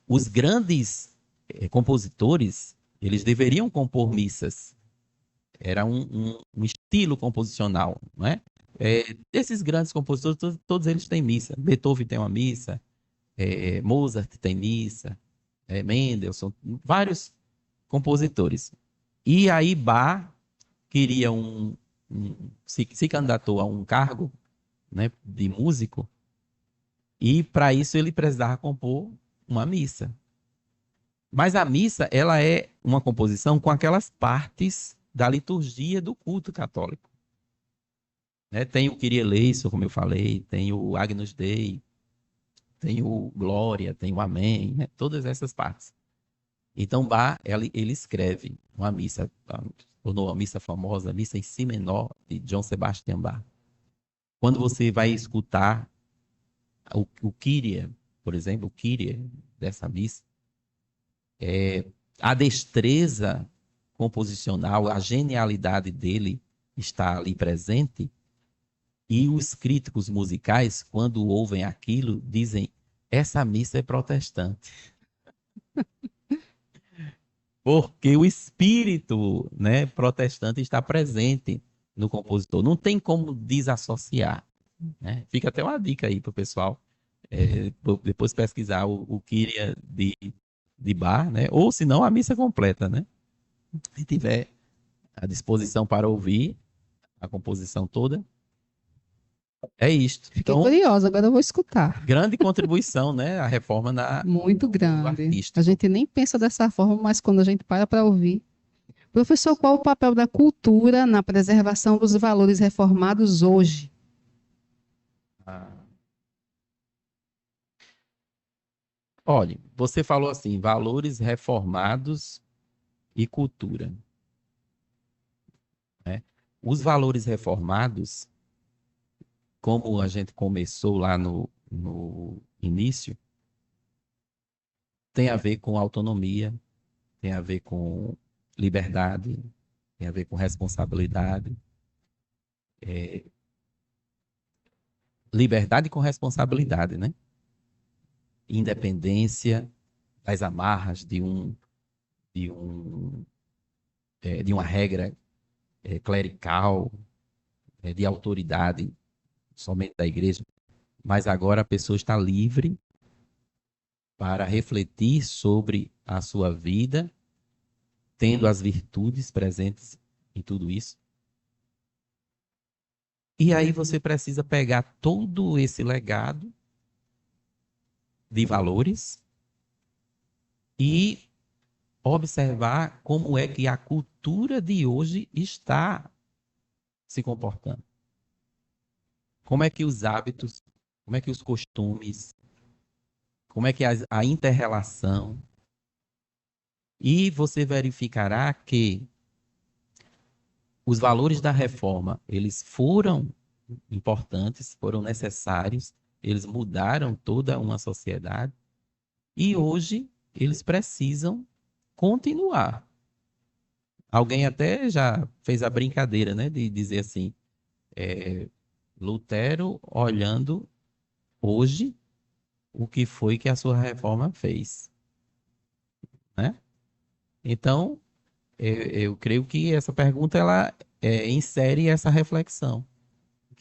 Os grandes compositores, eles deveriam compor missas. Era um estilo composicional, não é? Esses grandes compositores, todos eles têm missa. Beethoven tem uma missa, Mozart tem missa, Mendelssohn, vários compositores. E aí Bach queria se candidatou a um cargo, né, de músico, e para isso ele precisava compor uma missa. Mas a missa, ela é uma composição com aquelas partes da liturgia do culto católico. Né? Tem o Kyrie eleison, como eu falei, tem o Agnus Dei, tem o Glória, tem o Amém, né? Todas essas partes. Então, Bach, ele escreve uma missa, tornou a missa famosa, a missa em si menor, de Johann Sebastian Bach. Quando você vai escutar o Kyrie, por exemplo, o Kyrie dessa missa, a destreza composicional, a genialidade dele está ali presente, e os críticos musicais, quando ouvem aquilo, dizem: essa missa é protestante. Porque o espírito, né, protestante está presente no compositor. Não tem como desassociar. Né? Fica até uma dica aí para o pessoal depois pesquisar o Kyrie de Bach, né? Ou se não, a missa completa. Né? Se tiver à disposição para ouvir a composição toda, é isto. Fiquei então, curiosa, agora eu vou escutar. Grande contribuição, né? A reforma Muito grande. artístico. A gente nem pensa dessa forma, mas quando a gente para ouvir. Professor, qual o papel da cultura na preservação dos valores reformados hoje? Olha, você falou assim, valores reformados e cultura. Né? Os valores reformados, como a gente começou lá no início, tem a ver com autonomia, tem a ver com liberdade, tem a ver com responsabilidade. Liberdade com responsabilidade, né? Independência das amarras de uma regra clerical, de autoridade somente da igreja, mas agora a pessoa está livre para refletir sobre a sua vida, tendo as virtudes presentes em tudo isso. E aí você precisa pegar todo esse legado de valores e observar como é que a cultura de hoje está se comportando. Como é que os hábitos, como é que os costumes, como é que a inter-relação. E você verificará que os valores da reforma, eles foram importantes, foram necessários, eles mudaram toda uma sociedade e hoje eles precisam continuar. Alguém até já fez a brincadeira, né, de dizer assim, Lutero olhando hoje o que foi que a sua reforma fez. Né? Então, eu creio que essa pergunta ela insere essa reflexão.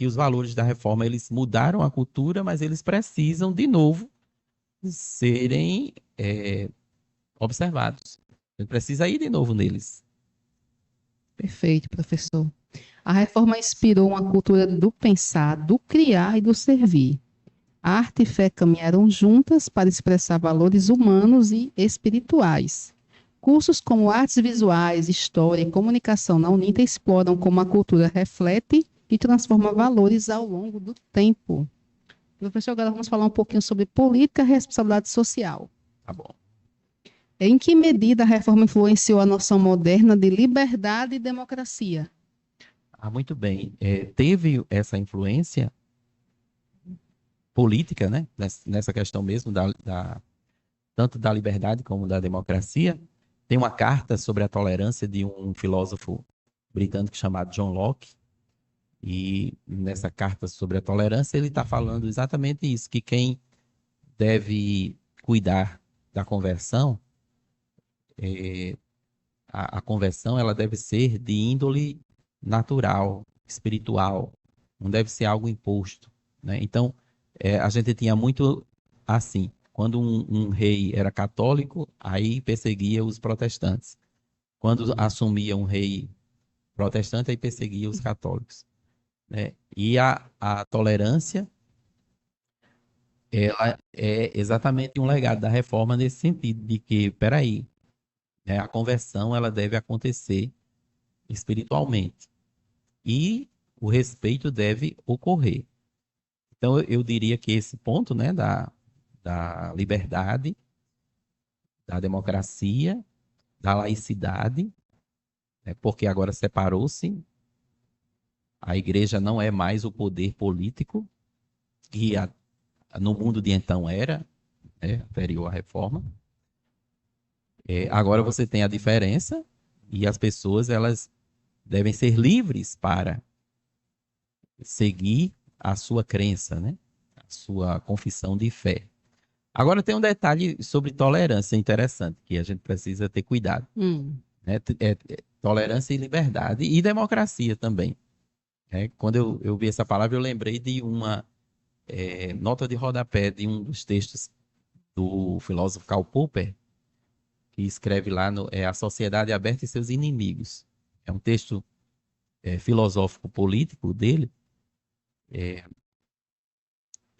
que os valores da reforma eles mudaram a cultura, mas eles precisam, de novo, serem observados. A gente precisa ir de novo neles. Perfeito, professor. A reforma inspirou uma cultura do pensar, do criar e do servir. A arte e fé caminharam juntas para expressar valores humanos e espirituais. Cursos como artes visuais, história e comunicação na Uninter exploram como a cultura reflete e transforma valores ao longo do tempo. Professor, agora vamos falar um pouquinho sobre política e responsabilidade social. Tá bom. Em que medida a reforma influenciou a noção moderna de liberdade e democracia? Muito bem. Teve essa influência política, né? Nessa questão mesmo, tanto da liberdade como da democracia. Tem uma carta sobre a tolerância de um filósofo britânico chamado John Locke. E nessa carta sobre a tolerância, ele está falando exatamente isso, que quem deve cuidar da conversão, a conversão ela deve ser de índole natural, espiritual, não deve ser algo imposto, né? Então, a gente tinha muito assim, quando um rei era católico, aí perseguia os protestantes. Quando assumia um rei protestante, aí perseguia os católicos, né? E a tolerância, ela é exatamente um legado da reforma nesse sentido, de que, peraí, a conversão ela deve acontecer espiritualmente e o respeito deve ocorrer. Então, eu diria que esse ponto, né, da liberdade, da democracia, da laicidade, né, porque agora separou-se, a igreja não é mais o poder político, que no mundo de então era, né, anterior à reforma. Agora você tem a diferença e as pessoas elas devem ser livres para seguir a sua crença, né? A sua confissão de fé. Agora tem um detalhe sobre tolerância interessante, que a gente precisa ter cuidado. Né? Tolerância e liberdade e democracia também. Quando eu vi essa palavra, eu lembrei de uma nota de rodapé de um dos textos do filósofo Karl Popper, que escreve lá A Sociedade Aberta e Seus Inimigos. É um texto filosófico político dele,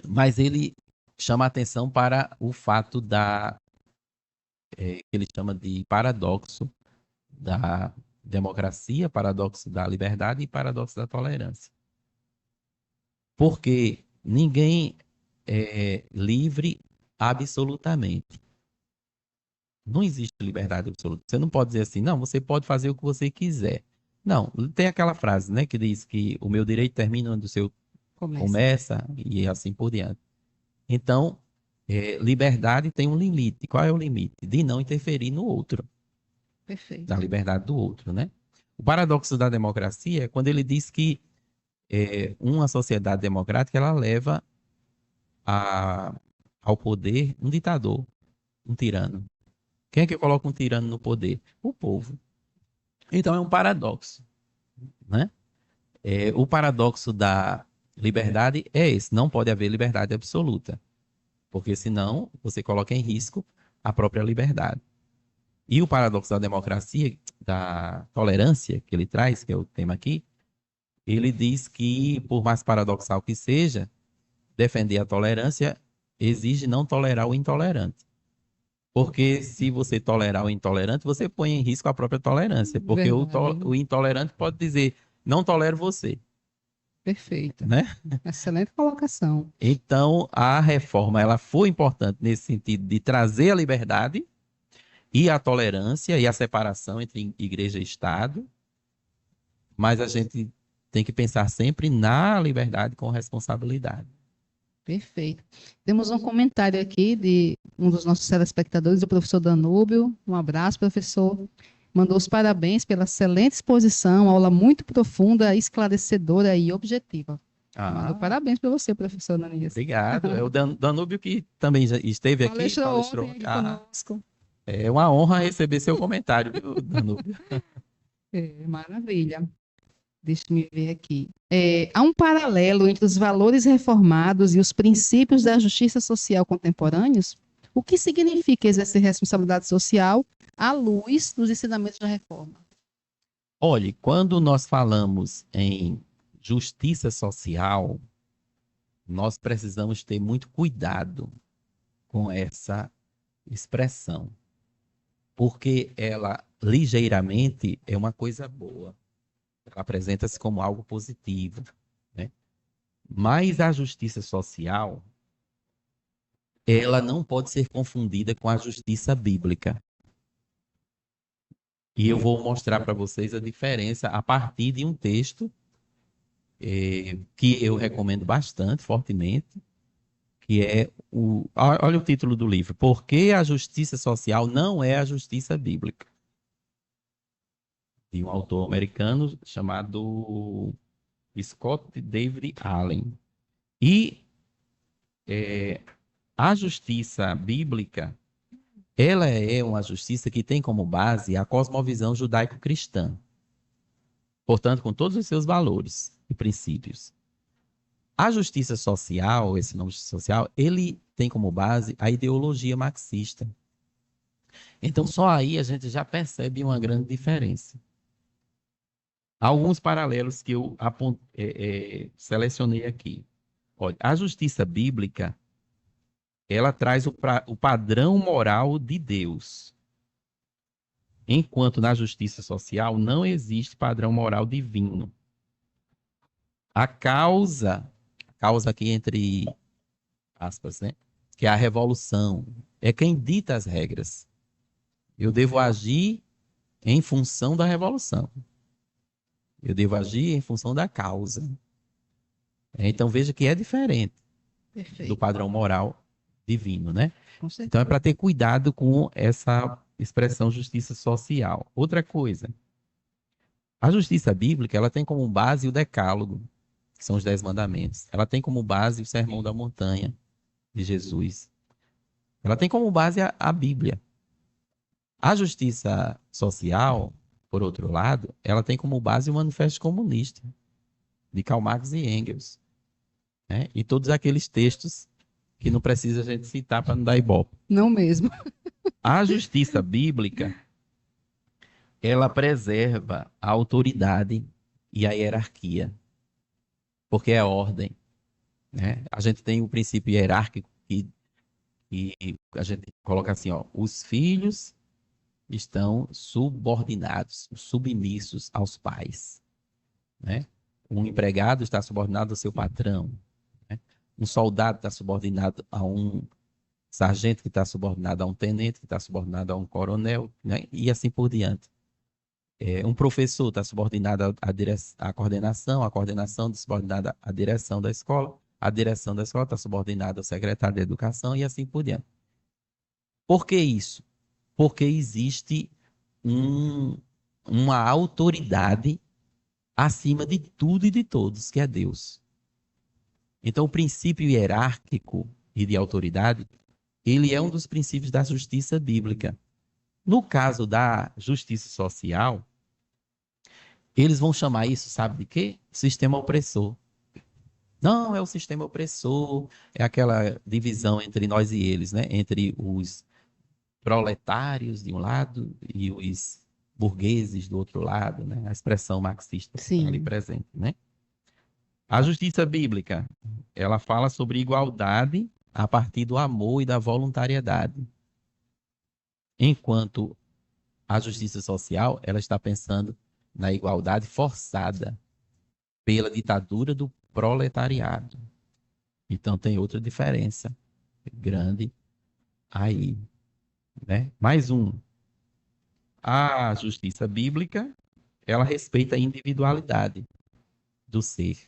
mas ele chama a atenção para o fato que ele chama de paradoxo da democracia, paradoxo da liberdade e paradoxo da tolerância. Porque ninguém é livre absolutamente. Não existe liberdade absoluta. Você não pode dizer assim, não, você pode fazer o que você quiser. Não, tem aquela frase, né, que diz que o meu direito termina onde o seu começa e assim por diante. Então, liberdade tem um limite. Qual é o limite? De não interferir no outro. Perfeito. Da liberdade do outro, né? O paradoxo da democracia é quando ele diz que uma sociedade democrática ela leva ao poder um ditador, um tirano. Quem é que coloca um tirano no poder? O povo. Então é um paradoxo, né? O paradoxo da liberdade é esse. Não pode haver liberdade absoluta, porque senão você coloca em risco a própria liberdade. E o paradoxo da democracia, da tolerância que ele traz, que é o tema aqui, ele diz que, por mais paradoxal que seja, defender a tolerância exige não tolerar o intolerante. Porque se você tolerar o intolerante, você põe em risco a própria tolerância. Porque o intolerante pode dizer, não tolero você. Perfeito. Né? Excelente colocação. Então, a reforma ela foi importante nesse sentido de trazer a liberdade e a tolerância e a separação entre igreja e Estado. Mas a gente tem que pensar sempre na liberdade com responsabilidade. Perfeito. Temos um comentário aqui de um dos nossos telespectadores, o professor Danúbio. Um abraço, professor. Mandou os parabéns pela excelente exposição, aula muito profunda, esclarecedora e objetiva. Mandou parabéns para você, professor Ananias. Obrigado. É o Danúbio que também já esteve aqui. Palestrou aqui conosco. É uma honra receber seu comentário, viu, Danúbio? Maravilha. Deixa eu me ver aqui. Há um paralelo entre os valores reformados e os princípios da justiça social contemporâneos? O que significa exercer responsabilidade social à luz dos ensinamentos da reforma? Olhe, quando nós falamos em justiça social, nós precisamos ter muito cuidado com essa expressão, porque ela ligeiramente é uma coisa boa. Ela apresenta-se como algo positivo, né? Mas a justiça social, ela não pode ser confundida com a justiça bíblica. E eu vou mostrar para vocês a diferença a partir de um texto que eu recomendo bastante, fortemente, que é olha o título do livro, Por que a justiça social não é a justiça bíblica? De um autor americano chamado Scott David Allen. E a justiça bíblica, ela é uma justiça que tem como base a cosmovisão judaico-cristã. Portanto, com todos os seus valores e princípios. A justiça social, esse nome justiça social, ele tem como base a ideologia marxista. Então, só aí a gente já percebe uma grande diferença. Alguns paralelos que eu selecionei aqui. Olha, a justiça bíblica, ela traz o padrão moral de Deus. Enquanto na justiça social não existe padrão moral divino. A causa aqui entre aspas, né? Que é a revolução, é quem dita as regras. Eu devo agir em função da revolução. Eu devo agir em função da causa. Então veja que é diferente do padrão moral divino, né? Então é para ter cuidado com essa expressão justiça social. Outra coisa, a justiça bíblica, ela tem como base o decálogo, que são os 10 mandamentos. Ela tem como base o Sermão da Montanha de Jesus. Ela tem como base a Bíblia. A justiça social, por outro lado, ela tem como base o Manifesto Comunista, de Karl Marx e Engels. Né? E todos aqueles textos que não precisa a gente citar para não dar ibope. Não mesmo. A justiça bíblica, ela preserva a autoridade e a hierarquia, porque é ordem. Né? A gente tem o princípio hierárquico que a gente coloca assim, ó, os filhos estão subordinados, submissos aos pais. Né? Um empregado está subordinado ao seu patrão. Né? Um soldado está subordinado a um sargento, que está subordinado a um tenente, que está subordinado a um coronel, né? E assim por diante. Um professor está subordinado à coordenação, a coordenação está subordinada à direção da escola, a direção da escola está subordinada ao secretário de educação e assim por diante. Por que isso? Porque existe uma autoridade acima de tudo e de todos, que é Deus. Então, o princípio hierárquico e de autoridade, ele é um dos princípios da justiça bíblica. No caso da justiça social, eles vão chamar isso, sabe de quê? Sistema opressor. Não, é o sistema opressor, é aquela divisão entre nós e eles, né? Entre os proletários de um lado e os burgueses do outro lado, né? A expressão marxista está ali presente, né? A justiça bíblica, ela fala sobre igualdade a partir do amor e da voluntariedade. Enquanto a justiça social, ela está pensando na igualdade forçada pela ditadura do proletariado. Então tem outra diferença grande aí, né? Mais um. A justiça bíblica, ela respeita a individualidade do ser.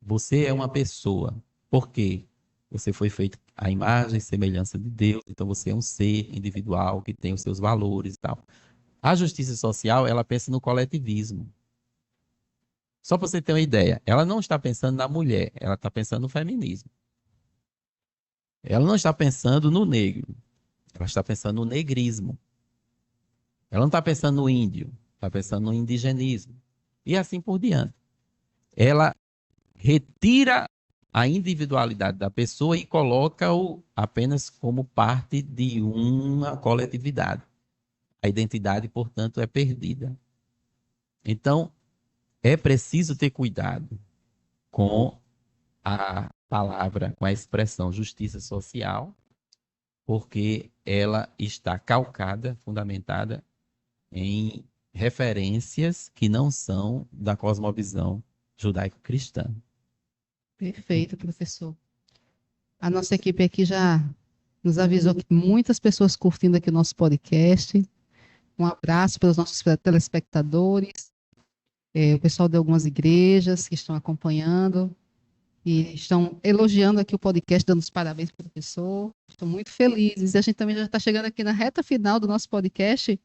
Você é uma pessoa. Por quê? Você foi feito à imagem e semelhança de Deus, então você é um ser individual que tem os seus valores e tal. A justiça social, ela pensa no coletivismo. Só para você ter uma ideia, ela não está pensando na mulher, ela está pensando no feminismo. Ela não está pensando no negro, ela está pensando no negrismo. Ela não está pensando no índio, está pensando no indigenismo. e assim por diante. Ela retira a individualidade da pessoa e coloca-o apenas como parte de uma coletividade. A identidade, portanto, é perdida. Então, é preciso ter cuidado com a palavra, com a expressão justiça social, porque ela está calcada, fundamentada em referências que não são da cosmovisão judaico-cristã. Perfeito, professor. A nossa equipe aqui já nos avisou que muitas pessoas curtindo aqui o nosso podcast. Um abraço para os nossos telespectadores, o pessoal de algumas igrejas que estão acompanhando e estão elogiando aqui o podcast, dando os parabéns para o professor. Estou muito felizes. E a gente também já está chegando aqui na reta final do nosso podcast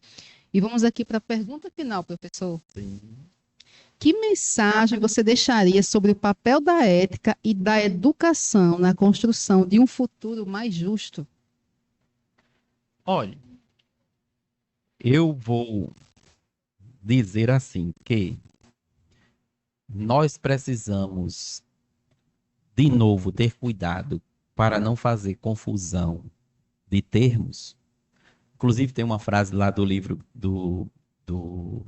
e vamos aqui para a pergunta final, professor. Sim. Que mensagem você deixaria sobre o papel da ética e da educação na construção de um futuro mais justo? Olha, eu vou dizer assim que nós precisamos, de novo, ter cuidado para não fazer confusão de termos. Inclusive, tem uma frase lá do livro do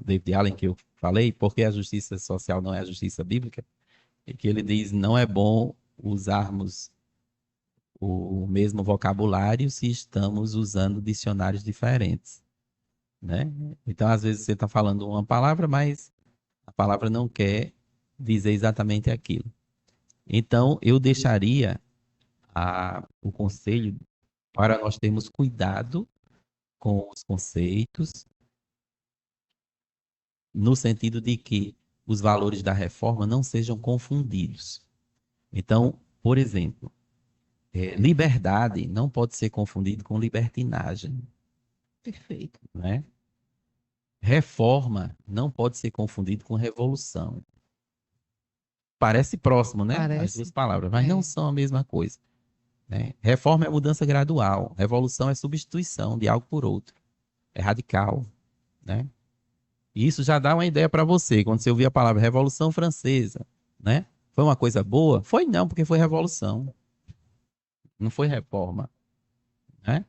David Allen que eu falei, porque a justiça social não é a justiça bíblica, e que ele diz, não é bom usarmos o mesmo vocabulário se estamos usando dicionários diferentes, né? Então, às vezes você está falando uma palavra, mas a palavra não quer dizer exatamente aquilo. Então, eu deixaria o conselho para nós termos cuidado com os conceitos, no sentido de que os valores da reforma não sejam confundidos. Então, por exemplo, liberdade não pode ser confundido com libertinagem. Perfeito. Né? Reforma não pode ser confundido com revolução. Parece próximo, né? Parece. As duas palavras, mas não são a mesma coisa. Né? Reforma é mudança gradual. Revolução é substituição de algo por outro. É radical. Né? E isso já dá uma ideia para você, quando você ouvir a palavra Revolução Francesa. Né? Foi uma coisa boa? Foi não, porque foi revolução. Não foi reforma. Né?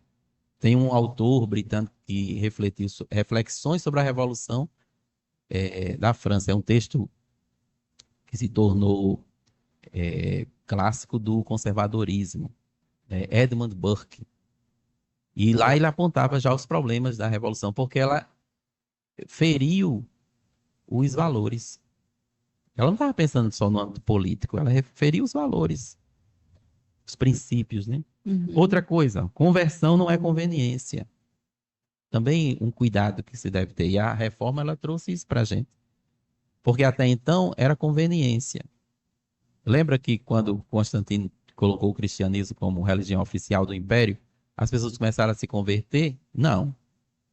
Tem um autor britânico que refletiu reflexões sobre a Revolução da França. É um texto que se tornou clássico do conservadorismo. Edmund Burke. E lá ele apontava já os problemas da Revolução, porque ela feriu os valores. Ela não estava pensando só no âmbito político, ela feriu os valores, os princípios, né? Uhum. Outra coisa, conversão não é conveniência. Também um cuidado que se deve ter. E a reforma, ela trouxe isso para a gente. Porque até então era conveniência. Lembra que quando Constantino colocou o cristianismo como religião oficial do império, as pessoas começaram a se converter? Não.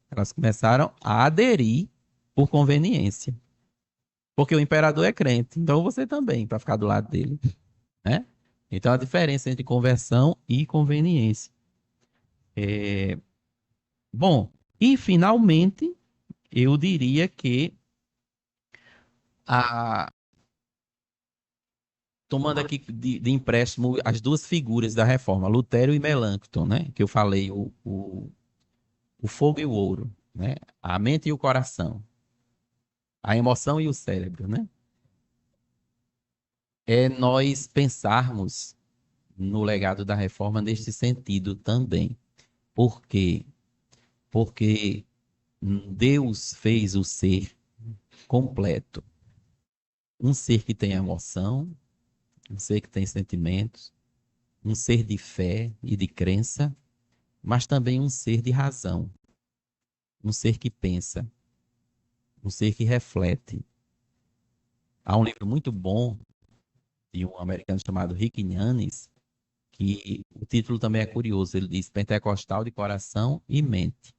Elas começaram a aderir por conveniência. Porque o imperador é crente, então você também, para ficar do lado dele. Né? Então, a diferença entre conversão e conveniência. Bom, e finalmente, eu diria que tomando aqui de empréstimo as duas figuras da reforma, Lutero e Melancton, né? Que eu falei, o fogo e o ouro, né? A mente e o coração, a emoção e o cérebro, né? É nós pensarmos no legado da reforma neste sentido também. Por quê? Porque Deus fez o ser completo. Um ser que tem emoção, um ser que tem sentimentos, um ser de fé e de crença, mas também um ser de razão, um ser que pensa, um ser que reflete. Há um livro muito bom de um americano chamado Rick Yanis, que o título também é curioso, ele diz Pentecostal de coração e mente.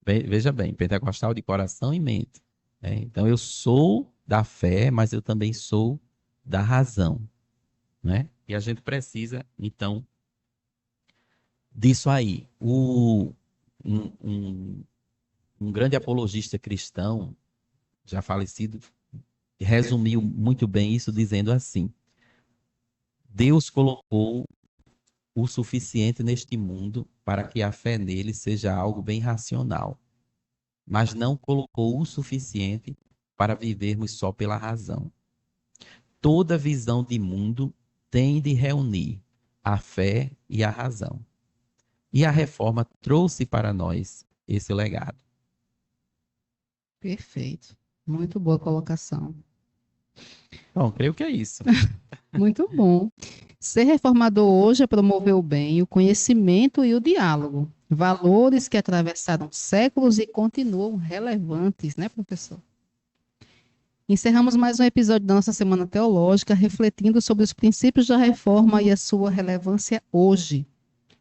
Veja bem, Pentecostal de coração e mente. Então eu sou da fé, mas eu também sou da razão. Né? E a gente precisa, então, disso aí. Um grande apologista cristão, já falecido, resumiu muito bem isso dizendo assim: Deus colocou o suficiente neste mundo para que a fé nele seja algo bem racional, mas não colocou o suficiente para vivermos só pela razão. Toda visão de mundo tem de reunir a fé e a razão. E a reforma trouxe para nós esse legado. Perfeito. Muito boa colocação. Bom, creio que é isso. Muito bom. Ser reformador hoje é promover o bem, o conhecimento e o diálogo. Valores que atravessaram séculos e continuam relevantes, né, professor? Encerramos mais um episódio da nossa Semana Teológica, refletindo sobre os princípios da reforma e a sua relevância hoje.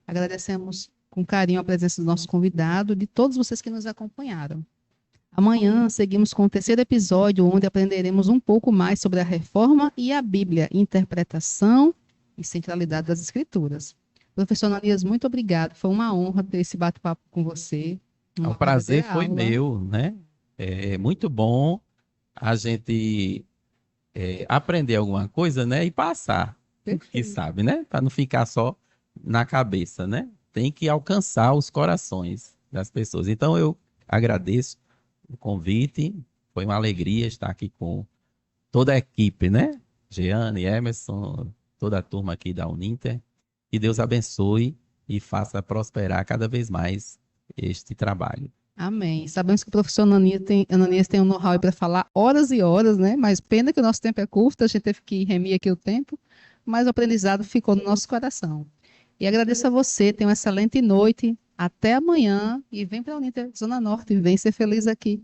Agradecemos com carinho a presença do nosso convidado e de todos vocês que nos acompanharam. Amanhã seguimos com o terceiro episódio, onde aprenderemos um pouco mais sobre a reforma e a Bíblia, interpretação e centralidade das Escrituras. Professor Ananias, muito obrigado. Foi uma honra ter esse bate-papo com você. O prazer foi meu, né? É muito bom a gente aprender alguma coisa, né? E passar, que sabe, né? Para não ficar só na cabeça, né? Tem que alcançar os corações das pessoas. Então, eu agradeço o convite. Foi uma alegria estar aqui com toda a equipe, né? Jeane, Emerson, toda a turma aqui da Uninter. Que Deus abençoe e faça prosperar cada vez mais este trabalho. Amém. Sabemos que o professor Ananias tem um know-how para falar horas e horas, né? Mas pena que o nosso tempo é curto, a gente teve que remir aqui o tempo, mas o aprendizado ficou no nosso coração. E agradeço a você, tenha uma excelente noite, até amanhã e vem para a Uninter Zona Norte, vem ser feliz aqui.